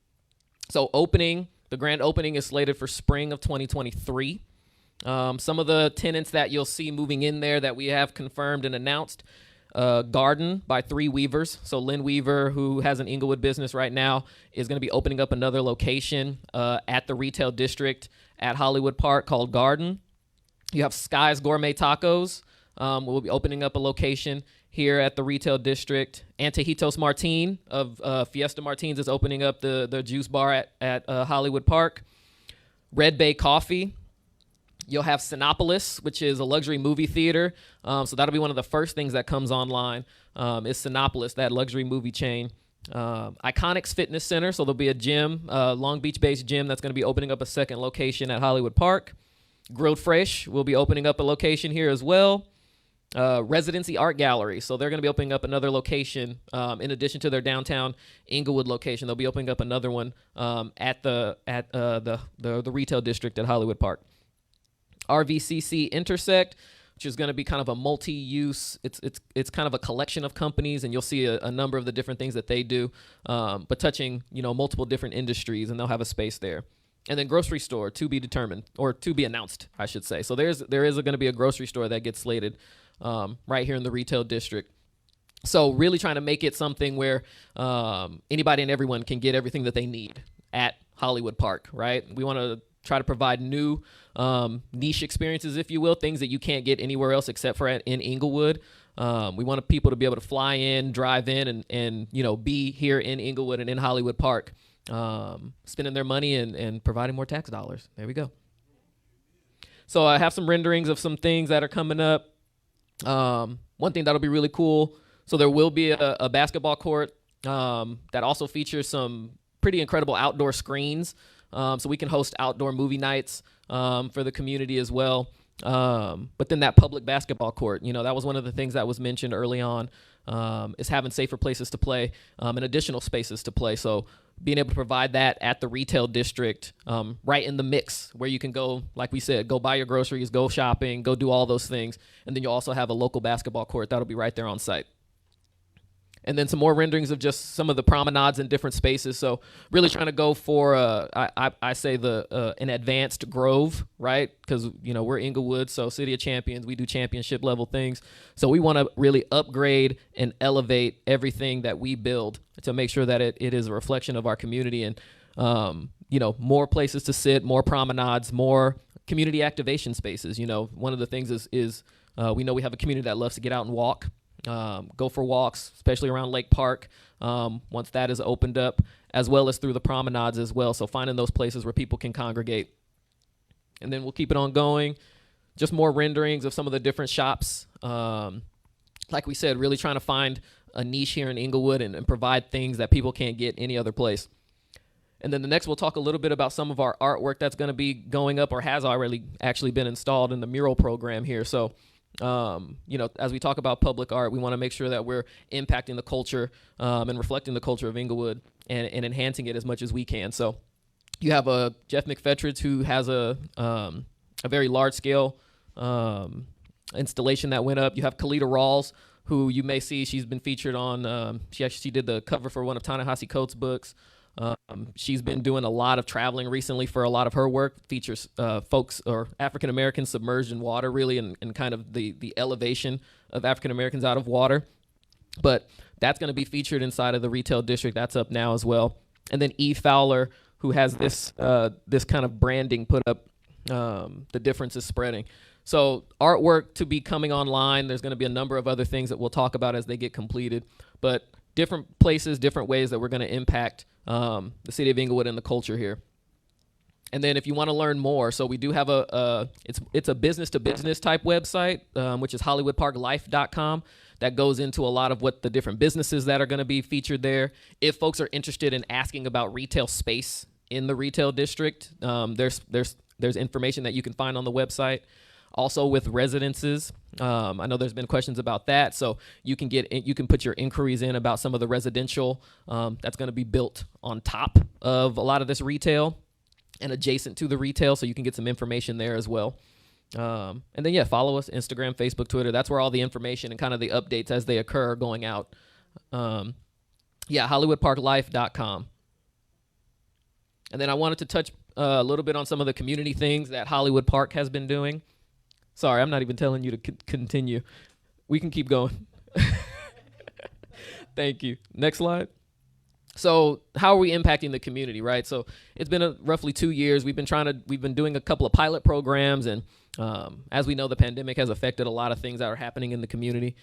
So the grand opening is slated for spring of 2023. Some of the tenants that you'll see moving in there that we have confirmed and announced: Garden by 3 Weavers. So Lynn Weaver, who has an Inglewood business right now, is going to be opening up another location at the retail district at Hollywood Park called Garden. You have Sky's Gourmet Tacos. We'll be opening up a location here at the retail district. Antojitos Martin of Fiesta Martins is opening up the juice bar at Hollywood Park. Red Bay Coffee. You'll have Cinepolis, which is a luxury movie theater. So that'll be one of the first things that comes online is Cinepolis, that luxury movie chain. Iconics Fitness Center. So there'll be a gym, Long Beach-based gym that's going to be opening up a second location at Hollywood Park. Grilled Fresh will be opening up a location here as well. Residency Art Gallery. So they're going to be opening up another location in addition to their downtown Inglewood location. They'll be opening up another one at the retail district at Hollywood Park. RVCC Intersect, which is going to be kind of a multi-use. It's kind of a collection of companies, and you'll see a number of the different things that they do, but touching multiple different industries, and they'll have a space there. And then grocery store, to be determined, or to be announced, I should say. So there is going to be a grocery store that gets slated right here in the retail district. So really trying to make it something where anybody and everyone can get everything that they need at Hollywood Park, right? We want to try to provide new niche experiences, if you will, things that you can't get anywhere else except for in Inglewood. We want people to be able to fly in, drive in, and be here in Inglewood and in Hollywood Park, spending their money and providing more tax dollars. There we go. So I have some renderings of some things that are coming up. One thing that'll be really cool. So there will be a basketball court that also features some pretty incredible outdoor screens. So we can host outdoor movie nights for the community as well. But then that public basketball court, that was one of the things that was mentioned early on, is having safer places to play and additional spaces to play. So being able to provide that at the retail district, right in the mix where you can go, like we said, go buy your groceries, go shopping, go do all those things. And then you'll also have a local basketball court that'll be right there on site. And then some more renderings of just some of the promenades in different spaces. So really trying to go for, I say an advanced Grove, right? Because, we're Inglewood, so City of Champions, we do championship level things. So we want to really upgrade and elevate everything that we build to make sure that it is a reflection of our community and, more places to sit, more promenades, more community activation spaces. One of the things is we know we have a community that loves to get out and walk. Go for walks, especially around Lake Park, once that is opened up, as well as through the promenades as well. So finding those places where people can congregate. And then we'll keep it on going. Just more renderings of some of the different shops. Like we said, really trying to find a niche here in Inglewood and provide things that people can't get any other place. And then the next, we'll talk a little bit about some of our artwork that's going to be going up or has already actually been installed in the mural program here. So as we talk about public art, we want to make sure that we're impacting the culture and reflecting the culture of Inglewood and enhancing it as much as we can. So you have Jeff McFetridge, who has a very large-scale installation that went up. You have Kalita Rawls, who you may see. She's been featured on she did the cover for one of Ta-Nehisi Coates' books. She's been doing a lot of traveling recently for a lot of her work, features folks or African Americans submerged in water, really, and kind of the elevation of African Americans out of water. But that's going to be featured inside of the retail district. That's up now as well. And then E. Fowler, who has this kind of branding put up, the difference is spreading. So artwork to be coming online. There's going to be a number of other things that we'll talk about as they get completed. But different places, different ways that we're going to impact the city of Inglewood and the culture here. And then if you want to learn more, so we do have it's a business-to-business type website, which is HollywoodParkLife.com, that goes into a lot of what the different businesses that are going to be featured there. If folks are interested in asking about retail space in the retail district, there's information that you can find on the website. Also with residences, I know there's been questions about that, so you can put your inquiries in about some of the residential that's going to be built on top of a lot of this retail and adjacent to the retail, so you can get some information there as well. And then follow us, Instagram, Facebook, Twitter. That's where all the information and kind of the updates as they occur are going out. HollywoodParkLife.com. And then I wanted to touch a little bit on some of the community things that Hollywood Park has been doing. Sorry, I'm not even telling you to continue. We can keep going. Thank you. Next slide. So how are we impacting the community, right? So it's been roughly 2 years. We've been doing a couple of pilot programs, and as we know, the pandemic has affected a lot of things that are happening in the community.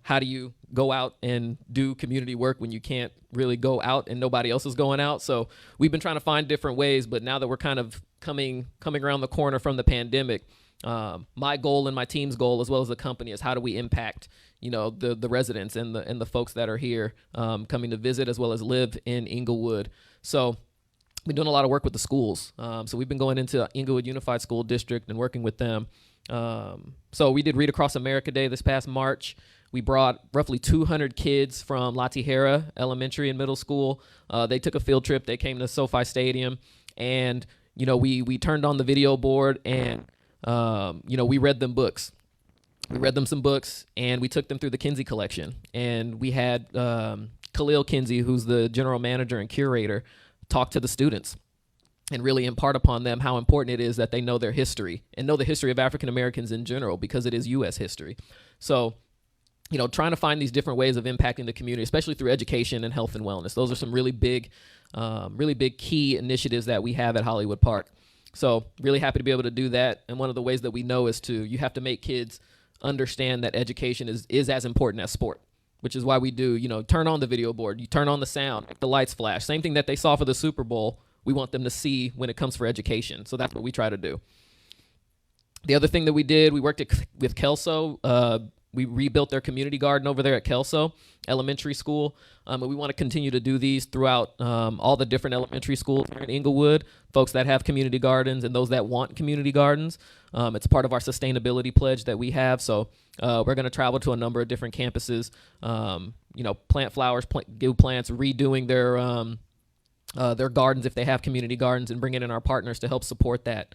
How do you go out and do community work when you can't really go out and nobody else is going out? So we've been trying to find different ways, but now that we're kind of coming around the corner from the pandemic, my goal and my team's goal, as well as the company, is how do we impact, the residents and the folks that are here coming to visit as well as live in Inglewood. So we've been doing a lot of work with the schools. So we've been going into Inglewood Unified School District and working with them. So we did Read Across America Day this past March. We brought roughly 200 kids from La Tijera Elementary and Middle School. They took a field trip. They came to Sofi Stadium, and we turned on the video board and we read them books. We read them some books, and we took them through the Kinsey Collection. And we had Khalil Kinsey, who's the general manager and curator, talk to the students and really impart upon them how important it is that they know their history and know the history of African Americans in general, because it is U.S. history. So trying to find these different ways of impacting the community, especially through education and health and wellness. Those are some really big key initiatives that we have at Hollywood Park. So really happy to be able to do that. And one of the ways that we know is you have to make kids understand that education is as important as sport, which is why we do, turn on the video board, you turn on the sound, make the lights flash. Same thing that they saw for the Super Bowl, we want them to see when it comes for education. So that's what we try to do. The other thing that we did, we worked with Kelso. We rebuilt their community garden over there at Kelso Elementary School. And we want to continue to do these throughout all the different elementary schools here in Inglewood, folks that have community gardens and those that want community gardens. It's part of our sustainability pledge that we have. So we're going to travel to a number of different campuses, plant flowers, give plants, redoing their gardens if they have community gardens, and bringing in our partners to help support that.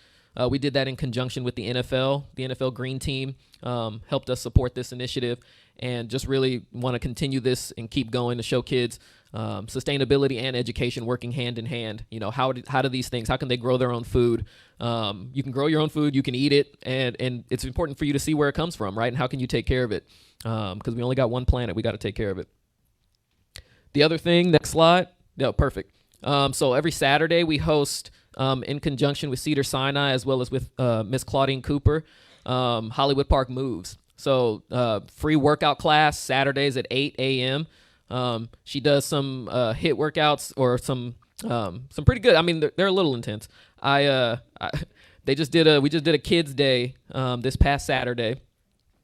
We did that in conjunction with the NFL. The NFL Green Team helped us support this initiative, and just really want to continue this and keep going to show kids sustainability and education working hand in hand. How do these things, how can they grow their own food? You can grow your own food, you can eat it, and it's important for you to see where it comes from, right? And how can you take care of it? Because we only got one planet, we got to take care of it. The other thing, next slide. No, perfect. So every Saturday we host, in conjunction with Cedar Sinai, as well as with Miss Claudine Cooper, Hollywood Park Moves. So free workout class Saturdays at 8 a.m. She does some HIIT workouts, or some pretty good. I mean, they're a little intense. We just did a kids day this past Saturday.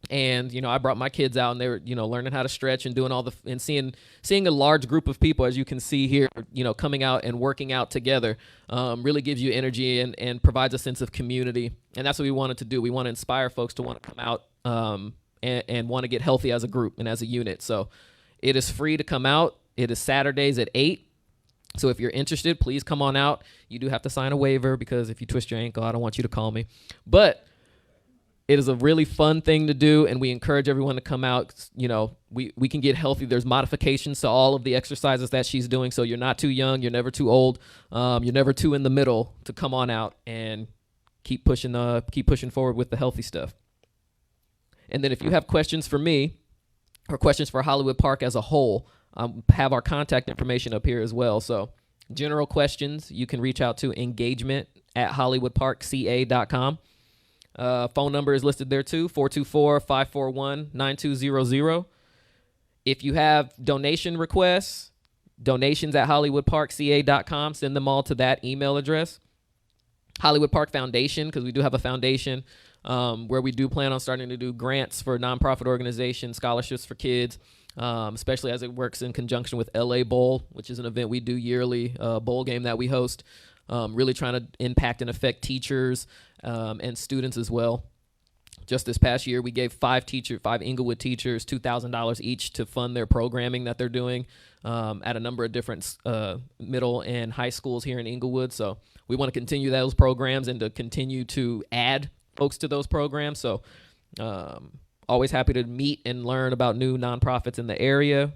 And, I brought my kids out, and they were, learning how to stretch and doing and seeing a large group of people, as you can see here, coming out and working out together, really gives you energy and provides a sense of community. And that's what we wanted to do. We want to inspire folks to want to come out and want to get healthy as a group and as a unit. So it is free to come out. It is Saturdays at 8. So if you're interested, please come on out. You do have to sign a waiver, because if you twist your ankle, I don't want you to call me. But it is a really fun thing to do, and we encourage everyone to come out. We can get healthy. There's modifications to all of the exercises that she's doing, so you're not too young, you're never too old, you're never too in the middle to come on out and keep pushing forward with the healthy stuff. And then if you have questions for me, or questions for Hollywood Park as a whole, have our contact information up here as well. So general questions, you can reach out to engagement@hollywoodparkca.com. Phone number is listed there too, 424-541-9200. If you have donation requests, donations@hollywoodparkca.com, send them all to that email address. Hollywood Park Foundation, because we do have a foundation where we do plan on starting to do grants for nonprofit organizations, scholarships for kids, especially as it works in conjunction with LA Bowl, which is an event we do yearly, bowl game that we host. Really trying to impact and affect teachers and students as well. Just this past year, we gave 5 Inglewood teachers $2,000 each to fund their programming that they're doing at a number of different middle and high schools here in Inglewood. So we want to continue those programs and to continue to add folks to those programs. So always happy to meet and learn about new nonprofits in the area.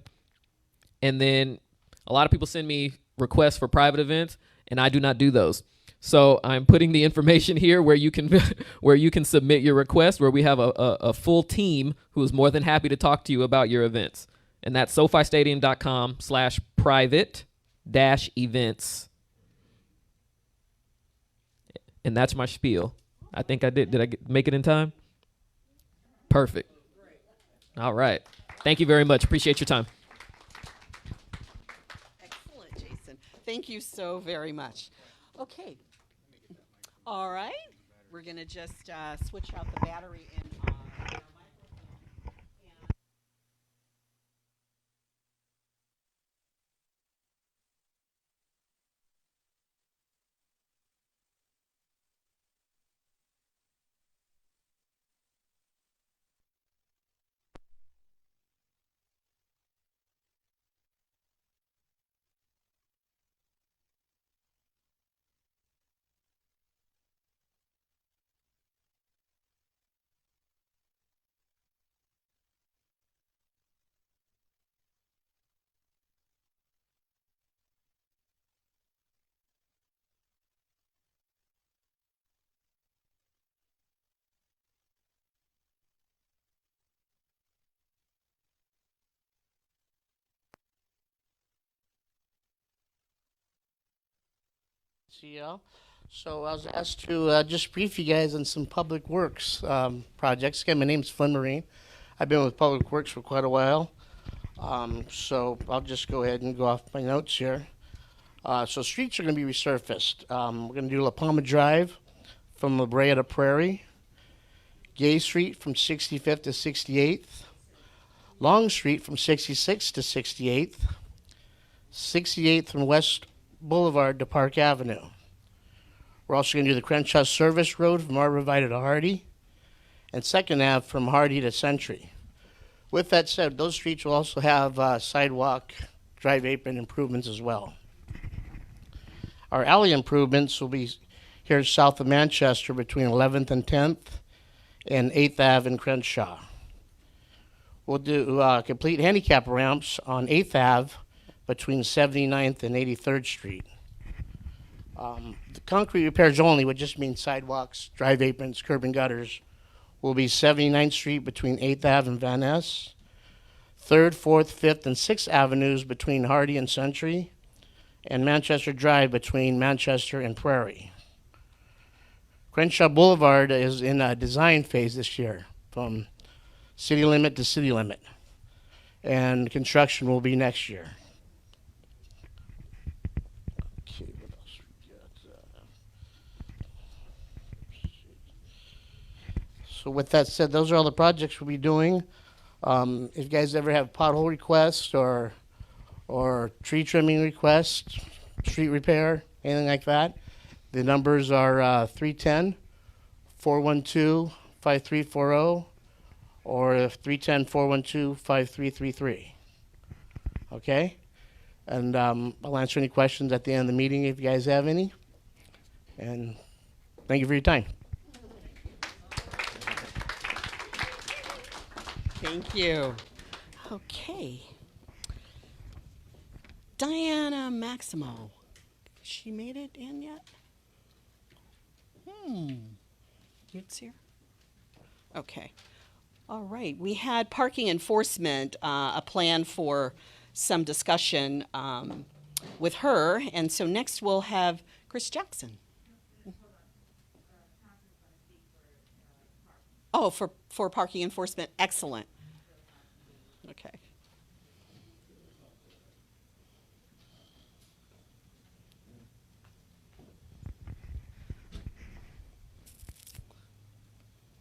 And then a lot of people send me requests for private events, and I do not do those. So I'm putting the information here where you can submit your request, where we have a full team who is more than happy to talk to you about your events. And that's sofistadium.com/private-events. And that's my spiel. I think I did. Did I make it in time? Perfect. All right. Thank you very much. Appreciate your time. Excellent, Jason. Thank you so very much. Okay. All right. We're going to just switch out the battery in CL. So I was asked to just brief you guys on some public works projects. Again, my name's Flynn Marine. I've been with Public Works for quite a while. So I'll just go ahead and go off my notes here. So streets are going to be resurfaced. We're going to do La Palma Drive from La Brea to Prairie, Gay Street from 65th to 68th, Long Street from 66th to 68th, 68th from West Boulevard to Park Avenue. We're also going to do the Crenshaw Service Road from Arborvitae to Hardy, and 2nd Ave from Hardy to Century. With that said, those streets will also have sidewalk, drive apron improvements as well. Our alley improvements will be here south of Manchester between 11th and 10th and 8th Ave and Crenshaw. We'll do complete handicap ramps on 8th Ave between 79th and 83rd Street. The concrete repairs only would just mean sidewalks, drive aprons, curb and gutters. Will be 79th Street between 8th Ave and Van Ness, 3rd, 4th, 5th, and 6th Avenues between Hardy and Century, and Manchester Drive between Manchester and Prairie. Crenshaw Boulevard is in a design phase this year, from city limit to city limit, and construction will be next year. Okay, what else we got? So with that said, those are all the projects we'll be doing. If you guys ever have pothole requests or tree trimming requests, street repair, anything like that, the numbers are 310-412-5340 or 310-412-5333. Okay? And I'll answer any questions at the end of the meeting if you guys have any. And thank you for your time. Thank you. Okay. Diana Maximo. She made it in yet? It's here? Okay. All right. We had parking enforcement, a plan for some discussion with her. And so next we'll have Chris Jackson. Oh, for parking enforcement. Excellent. Okay.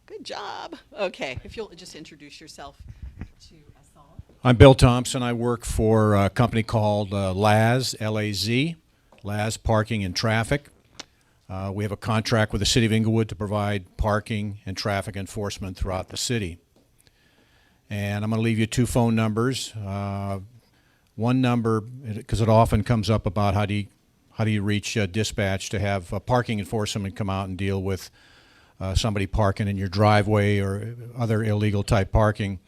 Good job. Okay, if you'll just introduce yourself to us all. I'm Bill Thompson. I work for a company called LAZ, L-A-Z, LAZ Parking and Traffic. We have a contract with the City of Inglewood to provide parking and traffic enforcement throughout the city. And I'm going to leave you 2 phone numbers. One number, because it often comes up about how do you reach dispatch to have parking enforcement come out and deal with somebody parking in your driveway or other illegal type parking.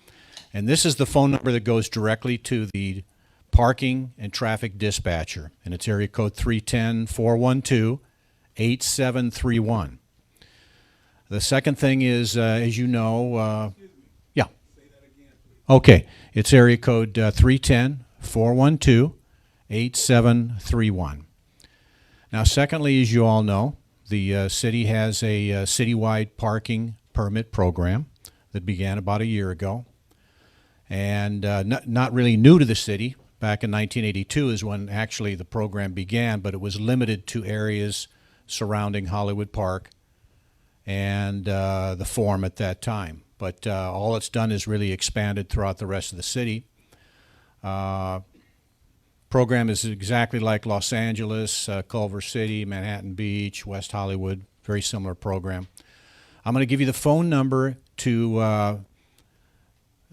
And this is the phone number that goes directly to the parking and traffic dispatcher. And it's area code 310-412-8731. The second thing is, as you know, okay, it's area code 310-412-8731. Now, secondly, as you all know, the city has a citywide parking permit program that began about a year ago. And not really new to the city. Back in 1982 is when actually the program began, but it was limited to areas surrounding Hollywood Park and the Forum at that time. But all it's done is really expanded throughout the rest of the city. Program is exactly like Los Angeles, Culver City, Manhattan Beach, West Hollywood, very similar program. I'm going to give you the phone number to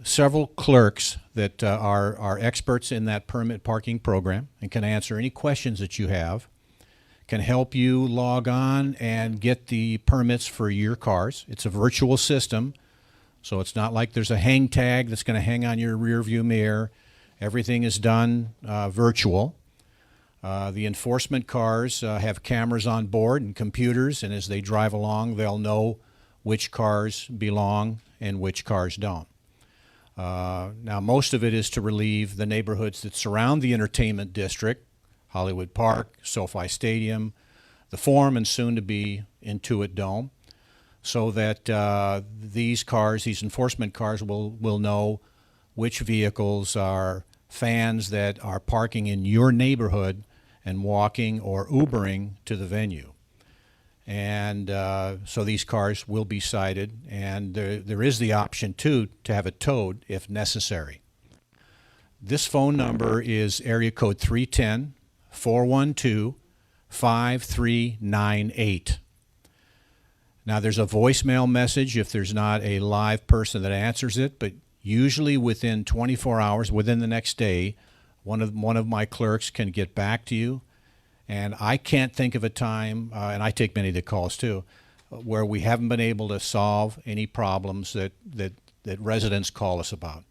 several clerks that are experts in that permit parking program and can answer any questions that you have, can help you log on and get the permits for your cars. It's a virtual system. So it's not like there's a hang tag that's going to hang on your rear view mirror. Everything is done virtual. The enforcement cars have cameras on board and computers, and as they drive along, they'll know which cars belong and which cars don't. Now, most of it is to relieve the neighborhoods that surround the entertainment district, Hollywood Park, SoFi Stadium, the Forum and soon to be Intuit Dome, so that these cars, these enforcement cars, will know which vehicles are fans that are parking in your neighborhood and walking or Ubering to the venue. And so these cars will be cited, and there is the option, too, to have it towed if necessary. This phone number is area code 310-412-5398. Now, there's a voicemail message if there's not a live person that answers it, but usually within 24 hours, within the next day, one of my clerks can get back to you. And I can't think of a time, and I take many of the calls too, where we haven't been able to solve any problems that residents call us about.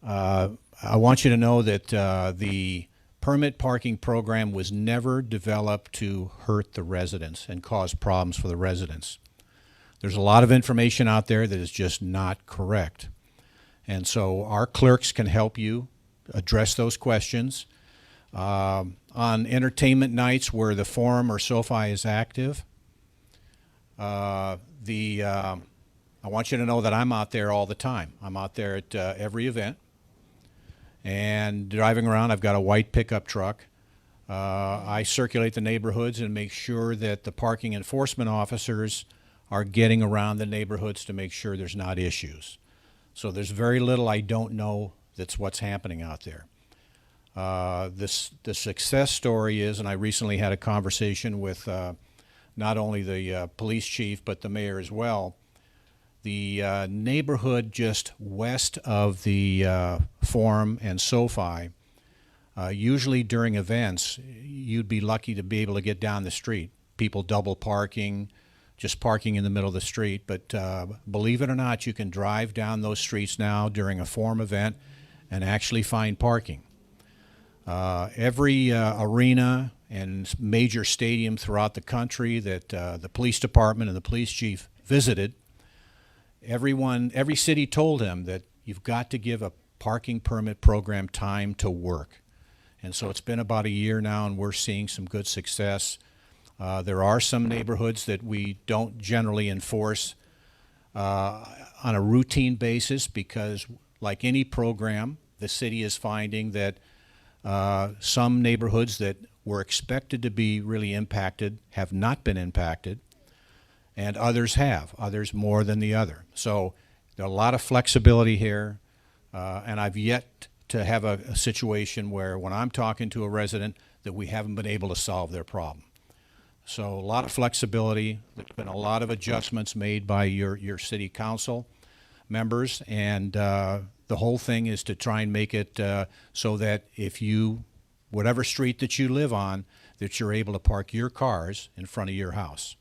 I want you to know that the permit parking program was never developed to hurt the residents and cause problems for the residents. There's a lot of information out there that is just not correct. And so our clerks can help you address those questions. On entertainment nights where the Forum or SoFi is active, I want you to know that I'm out there all the time. I'm out there at every event. And driving around, I've got a white pickup truck. I circulate the neighborhoods and make sure that the parking enforcement officers are getting around the neighborhoods to make sure there's not issues. So there's very little I don't know that's what's happening out there. The success story is, and I recently had a conversation with not only the police chief but the mayor as well, the neighborhood just west of the Forum and SoFi, usually during events, you'd be lucky to be able to get down the street. People double parking, just parking in the middle of the street. But believe it or not, you can drive down those streets now during a Forum event and actually find parking. Every arena and major stadium throughout the country that the police department and the police chief visited, every city told him that you've got to give a parking permit program time to work. And so it's been about a year now, and we're seeing some good success. There are some neighborhoods that we don't generally enforce on a routine basis because, like any program, the city is finding that some neighborhoods that were expected to be really impacted have not been impacted, and others have, others more than the other. So there's a lot of flexibility here, and I've yet to have a situation where when I'm talking to a resident that we haven't been able to solve their problem. So a lot of flexibility. There's been a lot of adjustments made by your city council members, and the whole thing is to try and make it so that if you, whatever street that you live on, that you're able to park your cars in front of your house.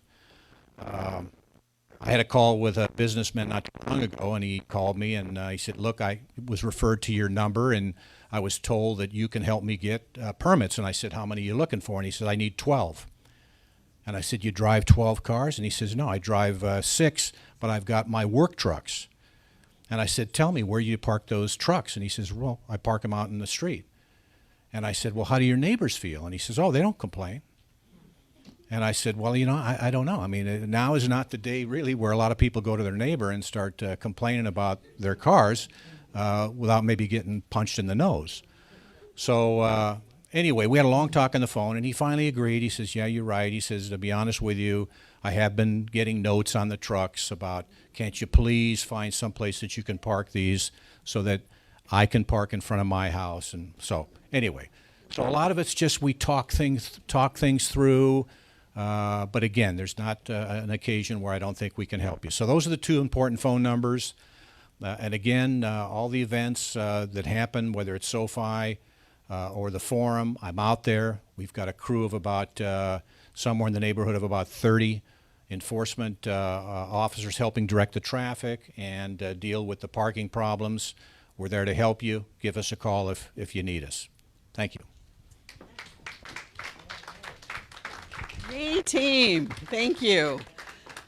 I had a call with a businessman not too long ago, and he called me and he said, look, I was referred to your number and I was told that you can help me get permits. And I said, how many are you looking for? And he said, I need 12. And I said, you drive 12 cars? And he says, no, I drive 6, but I've got my work trucks. And I said, tell me, where you park those trucks? And he says, well, I park them out in the street. And I said, well, how do your neighbors feel? And he says, oh, they don't complain. And I said, well, you know, I don't know. I mean, now is not the day really where a lot of people go to their neighbor and start complaining about their cars without maybe getting punched in the nose. So anyway, we had a long talk on the phone, and he finally agreed. He says, yeah, you're right. He says, to be honest with you, I have been getting notes on the trucks about, can't you please find some place that you can park these so that I can park in front of my house? And so anyway, so a lot of it's just we talk things through. But again, there's not an occasion where I don't think we can help you. So those are the two important phone numbers. And again, all the events that happen, whether it's SoFi or the Forum, I'm out there. We've got a crew of about somewhere in the neighborhood of about 30 enforcement officers helping direct the traffic and deal with the parking problems. We're there to help you. Give us a call if you need us. Thank you. Great team. Thank you.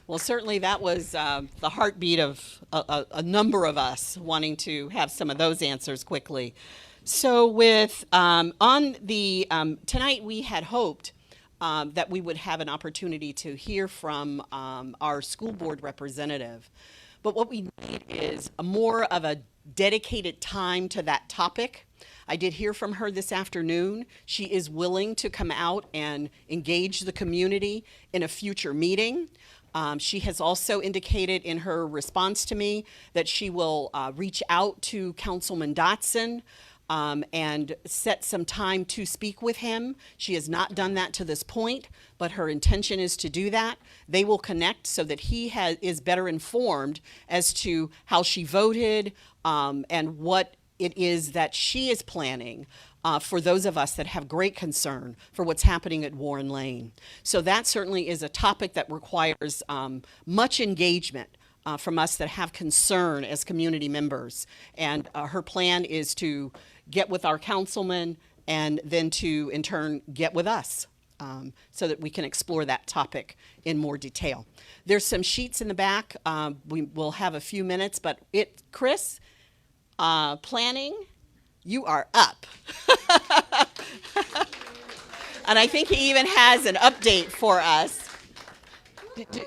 Well, certainly that was the heartbeat of a number of us wanting to have some of those answers quickly. So with on the tonight we had hoped that we would have an opportunity to hear from our school board representative. But what we need is more of a dedicated time to that topic. I did hear from her this afternoon. She is willing to come out and engage the community in a future meeting. She has also indicated in her response to me that she will reach out to Councilman Dotson and set some time to speak with him. She has not done that to this point, but her intention is to do that. They will connect so that he is better informed as to how she voted and what it is that she is planning for those of us that have great concern for what's happening at Warren Lane. So that certainly is a topic that requires much engagement from us that have concern as community members. And her plan is to get with our councilman and then to, in turn, get with us so that we can explore that topic in more detail. There's some sheets in the back. We will have a few minutes, but Chris, planning, you are up. And I think he even has an update for us.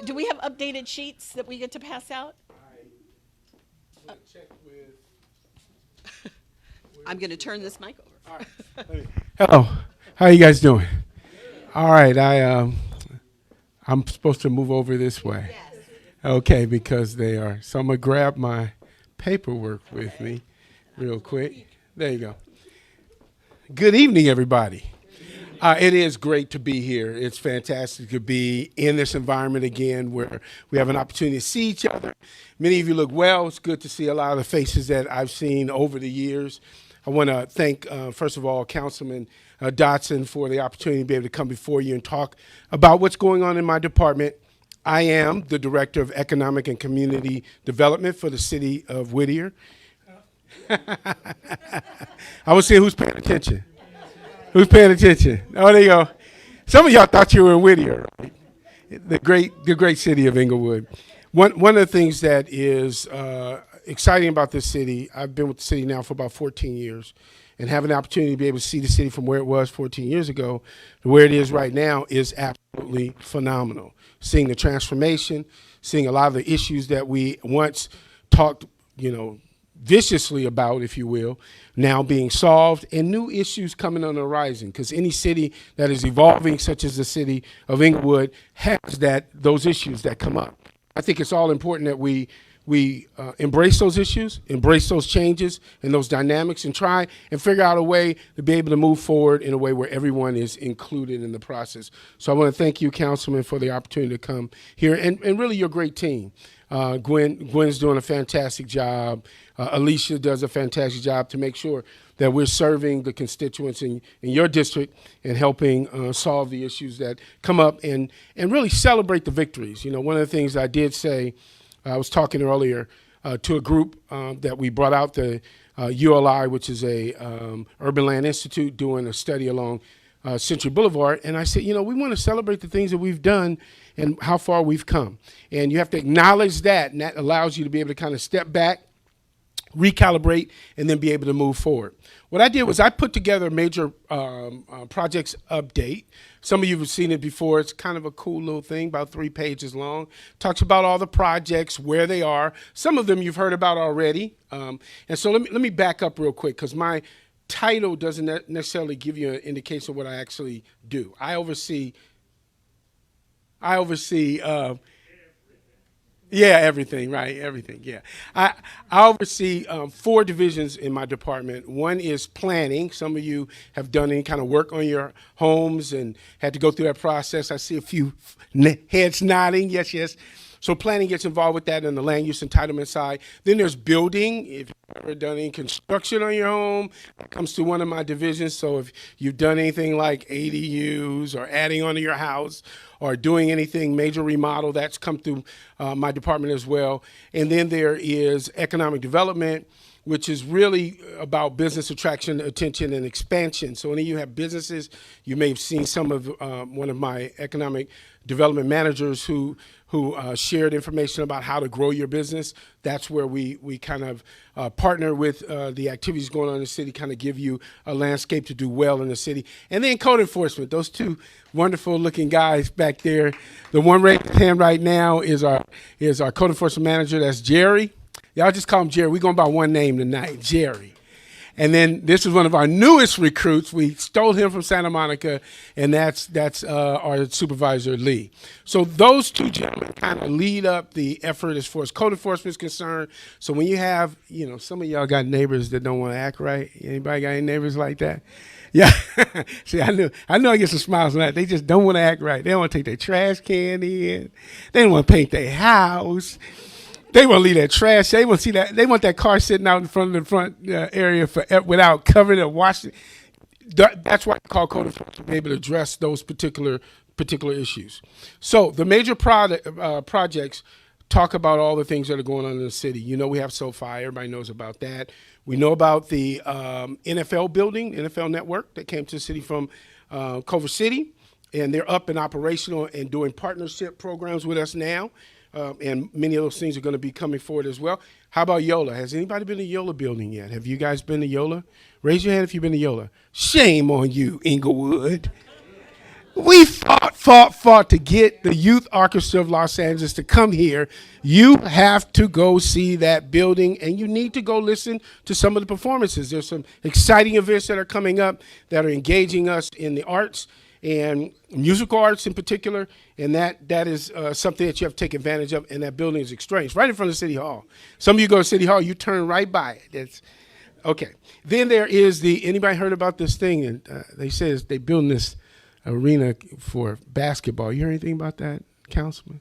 Do we have updated sheets that we get to pass out? I'm going to turn this mic over. Hello, how are you guys doing? All right, I'm supposed to move over this way. Yes. Okay, because they are. So I'm gonna grab my paperwork with me real quick. There you go. Good evening, everybody. It is great to be here. It's fantastic to be in this environment again where we have an opportunity to see each other. Many of you look well. It's good to see a lot of the faces that I've seen over the years. I want to thank, first of all, Councilman Dotson for the opportunity to be able to come before you and talk about what's going on in my department. I am the Director of Economic and Community Development for the city of Whittier. I was seeing who's paying attention. Who's paying attention? Oh, there you go. Some of y'all thought you were in Whittier, right? The great city of Inglewood. One of the things that is exciting about this city, I've been with the city now for about 14 years, and having the opportunity to be able to see the city from where it was 14 years ago to where it is right now is absolutely phenomenal. Seeing the transformation, seeing a lot of the issues that we once talked, viciously about, if you will, now being solved, and new issues coming on the horizon, because any city that is evolving, such as the city of Inglewood, has those issues that come up. I think it's all important that we embrace those issues, embrace those changes and those dynamics, and try and figure out a way to be able to move forward in a way where everyone is included in the process. So I want to thank you, Councilman, for the opportunity to come here, and really your great team. Gwen's doing a fantastic job. Alicia does a fantastic job to make sure that we're serving the constituents in your district and helping solve the issues that come up and really celebrate the victories. One of the things I did say, I was talking earlier to a group that we brought out, the ULI, which is a Urban Land Institute, doing a study along Century Boulevard, and I said, we want to celebrate the things that we've done and how far we've come. And you have to acknowledge that, and that allows you to be able to kind of step back, recalibrate, and then be able to move forward. What I did was I put together a major projects update. Some of you have seen it before. It's kind of a cool little thing, about 3 pages long. Talks about all the projects, where they are. Some of them you've heard about already. And so let me back up real quick, because my title doesn't necessarily give you an indication of what I actually do. I oversee everything, right? Everything, yeah. I oversee 4 divisions in my department. One is planning. Some of you have done any kind of work on your homes and had to go through that process. I see a few heads nodding, yes. So planning gets involved with that on the land use entitlement side. Then there's building. If you've ever done any construction on your home, that comes to one of my divisions. So if you've done anything like ADUs or adding onto your house or doing anything major remodel, that's come through my department as well. And then there is economic development, which is really about business attraction, attention, and expansion. So when you have businesses, you may have seen some of one of my economic development managers who shared information about how to grow your business. That's where we kind of partner with the activities going on in the city, kind of give you a landscape to do well in the city. And then code enforcement, those two wonderful looking guys back there. The one raised his hand right now is our code enforcement manager. That's Jerry. Y'all just call him Jerry. We're going by one name tonight, Jerry. And then this is one of our newest recruits. We stole him from Santa Monica, and that's our supervisor, Lee. So those two gentlemen kind of lead up the effort as far as code enforcement is concerned. So when you have, some of y'all got neighbors that don't want to act right. Anybody got any neighbors like that? Yeah. See, I know I get some smiles on that. They just don't want to act right. They don't want to take their trash can in. They don't want to paint their house. They want to leave that trash. They want to see that. They want that car sitting out in front of the front area without covering it or washing it. That's why I call code enforcement, to be able to address those particular issues. So the major projects talk about all the things that are going on in the city. We have SoFi. Everybody knows about that. We know about the NFL building, NFL network that came to the city from Culver City, and they're up and operational and doing partnership programs with us now. And many of those things are going to be coming forward as well. How about Yola? Has anybody been to Yola building yet? Have you guys been to Yola? Raise your hand if you've been to Yola. Shame on you, Inglewood. We fought to get the Youth Orchestra of Los Angeles to come here. You have to go see that building, and you need to go listen to some of the performances. There's some exciting events that are coming up that are engaging us in the arts and musical arts in particular, and that is something that you have to take advantage of, and that building is extraordinary. It's right in front of City Hall. Some of you go to City Hall, you turn right by it. That's okay. Then there is anybody heard about this thing? And they say they building this arena for basketball. You heard anything about that, Councilman?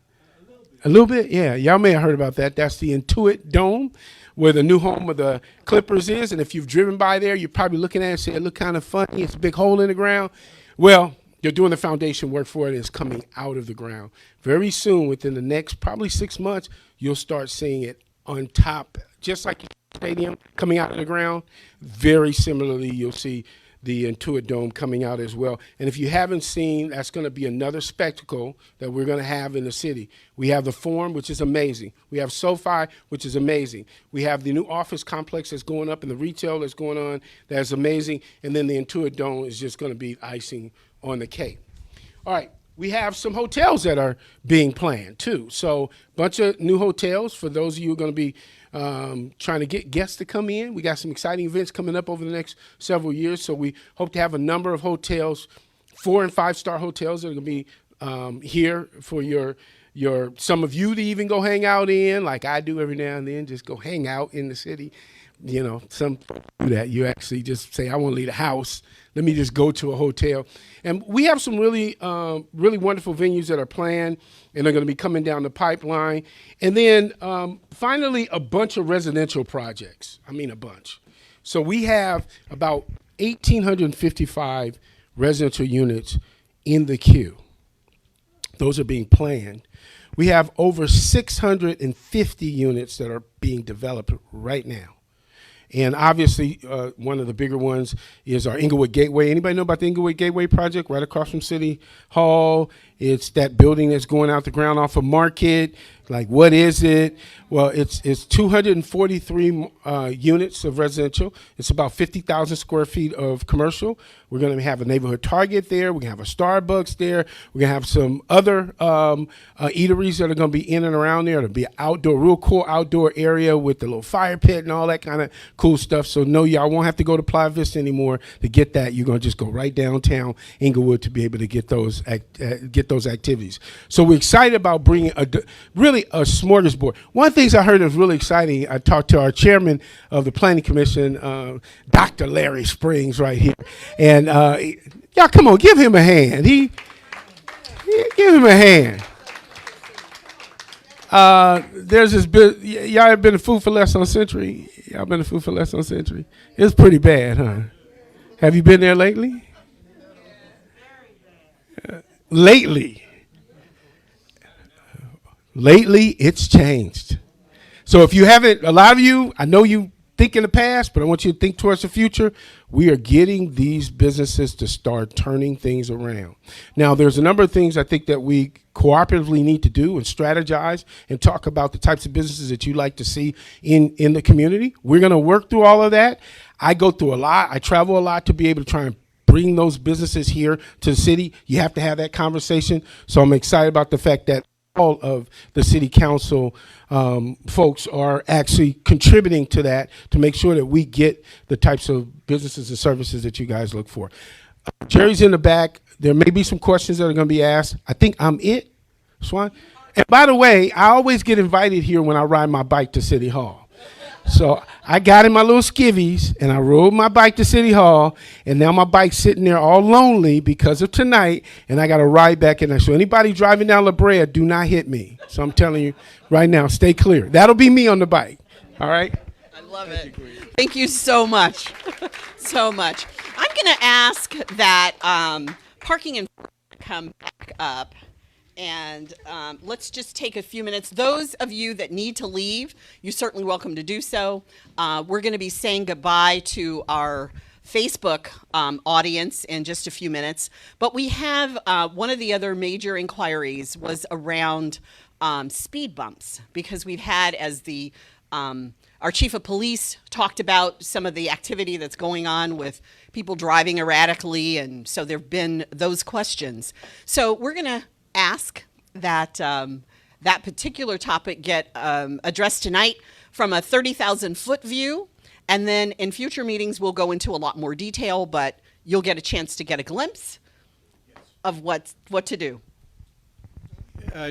A little bit, yeah. Y'all may have heard about that. That's the Intuit Dome, where the new home of the Clippers is. And if you've driven by there, you're probably looking at it and saying, it look kind of funny. It's a big hole in the ground. Well, they're doing the foundation work for it, and it's coming out of the ground. Very soon, within the next probably 6 months, you'll start seeing it on top, just like the stadium coming out of the ground. Very similarly, you'll see the Intuit Dome coming out as well. And if you haven't seen, that's going to be another spectacle that we're going to have in the city. We have the Forum, which is amazing. We have SoFi, which is amazing. We have the new office complex that's going up and the retail that's going on. That's amazing. And then the Intuit Dome is just going to be icing on the cake. All right. We have some hotels that are being planned too. So a bunch of new hotels for those of you who are going to be trying to get guests to come in. We got some exciting events coming up over the next several years. So we hope to have a number of hotels, 4- and 5-star hotels that are going to be here for your some of you to even go hang out in, like I do every now and then, just go hang out in the city. Some do that. You actually just say, I want to leave the house. Let me just go to a hotel. And we have some really wonderful venues that are planned and are going to be coming down the pipeline. And then finally, a bunch of residential projects. I mean, a bunch. So we have about 1,855 residential units in the queue. Those are being planned. We have over 650 units that are being developed right now. And obviously, one of the bigger ones is our Inglewood Gateway. Anybody know about the Inglewood Gateway project right across from City Hall? It's that building that's going out the ground off of Market. Like, what is it? Well, it's 243 units of residential. It's about 50,000 square feet of commercial. We're going to have a neighborhood Target there. We're going to have a Starbucks there. We're going to have some other eateries that are going to be in and around there. It'll be an outdoor, real cool outdoor area with the little fire pit and all that kind of cool stuff. So no, y'all won't have to go to Playa Vista anymore to get that. You're going to just go right downtown Inglewood to be able to get those activities. So we're excited about bringing really a smorgasbord. One of the things I heard is really exciting. I talked to our chairman of the Planning Commission, Dr. Larry Springs, right here, and y'all come on, give him a hand. Give him a hand. There's this bit. Y'all have been to Food for Less on Century. Y'all been to Food for Less on Century. It's pretty bad, huh? Have you been there lately? Lately, it's changed. So if you haven't, a lot of you, I know you think in the past, but I want you to think towards the future. We are getting these businesses to start turning things around. Now, there's a number of things I think that we cooperatively need to do and strategize and talk about the types of businesses that you like to see in the community. We're going to work through all of that. I go through a lot. I travel a lot to be able to try and bring those businesses here to the city. You have to have that conversation. So I'm excited about the fact that all of the city council folks are actually contributing to that to make sure that we get the types of businesses and services that you guys look for. Jerry's in the back. There may be some questions that are going to be asked. I think I'm it, Swan. And by the way, I always get invited here when I ride my bike to City Hall. So I got in my little skivvies and I rode my bike to City Hall, and now my bike's sitting there all lonely because of tonight, and I got to ride back in there. So anybody driving down La Brea, do not hit me. So I'm telling you right now, stay clear. That'll be me on the bike. All right? I love it. Thank you so much. So much. I'm going to ask that parking and come back up. And let's just take a few minutes. Those of you that need to leave, you're certainly welcome to do so. We're going to be saying goodbye to our Facebook audience in just a few minutes. But we have one of the other major inquiries was around speed bumps, because we've had, as the our chief of police talked about, some of the activity that's going on with people driving erratically, and so there have been those questions. So we're going to ask that that particular topic get addressed tonight from a 30,000-foot view, and then in future meetings we'll go into a lot more detail, but you'll get a chance to get a glimpse of what to do.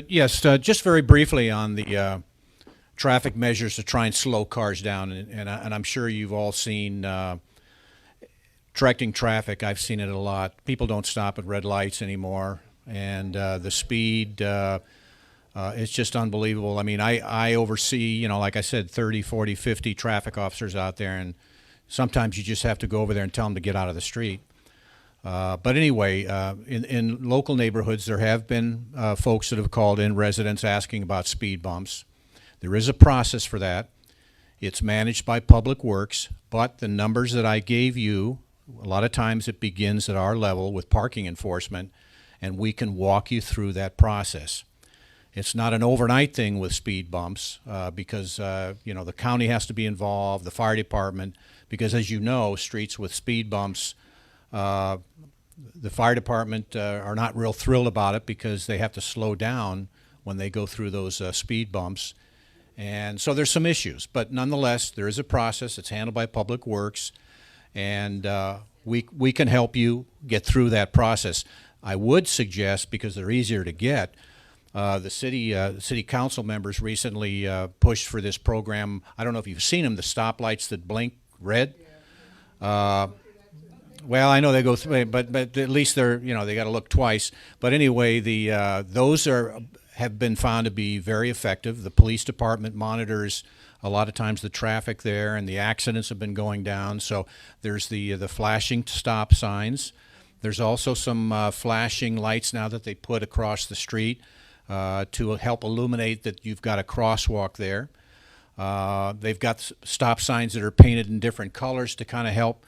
Yes, just very briefly on the traffic measures to try and slow cars down, and I'm sure you've all seen directing traffic. I've seen it a lot. People don't stop at red lights anymore. And the speed, it's just unbelievable. I mean, I oversee, like I said, 30, 40, 50 traffic officers out there, and sometimes you just have to go over there and tell them to get out of the street. But anyway, in local neighborhoods, there have been folks that have called in, residents asking about speed bumps. There is a process for that. It's managed by Public Works, but the numbers that I gave you, a lot of times it begins at our level with parking enforcement, and we can walk you through that process. It's not an overnight thing with speed bumps because the county has to be involved, the fire department, because as you know, streets with speed bumps, the fire department are not real thrilled about it because they have to slow down when they go through those speed bumps. And so there's some issues, but nonetheless, there is a process. It's handled by Public Works, and we can help you get through that process. I would suggest, because they're easier to get, the city council members recently pushed for this program. I don't know if you've seen them, the stoplights that blink red. Well, I know they go through, but at least they're, they got to look twice. But anyway, those have been found to be very effective. The police department monitors a lot of times the traffic there, and the accidents have been going down. So there's the flashing stop signs. There's also some flashing lights now that they put across the street to help illuminate that you've got a crosswalk there. They've got stop signs that are painted in different colors to kind of help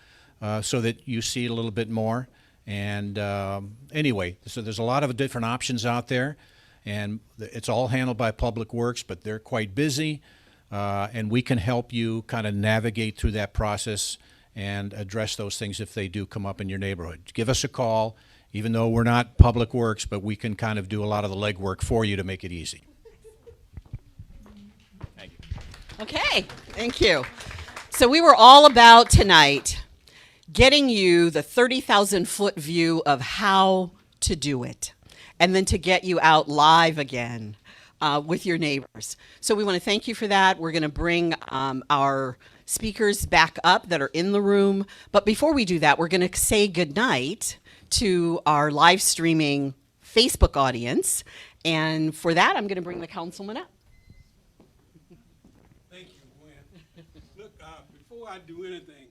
so that you see a little bit more. And anyway, so there's a lot of different options out there, and it's all handled by Public Works, but they're quite busy, and we can help you kind of navigate through that process and address those things if they do come up in your neighborhood. Give us a call, even though we're not Public Works, but we can kind of do a lot of the legwork for you to make it easy. Thank you. Okay, thank you. So we were all about tonight getting you the 30,000-foot view of how to do it, and then to get you out live again with your neighbors. So we want to thank you for that. We're going to bring our speakers back up that are in the room. But before we do that, we're going to say goodnight to our live streaming Facebook audience. And for that, I'm going to bring the councilman up. Thank you, Gwen. Look, before I do anything,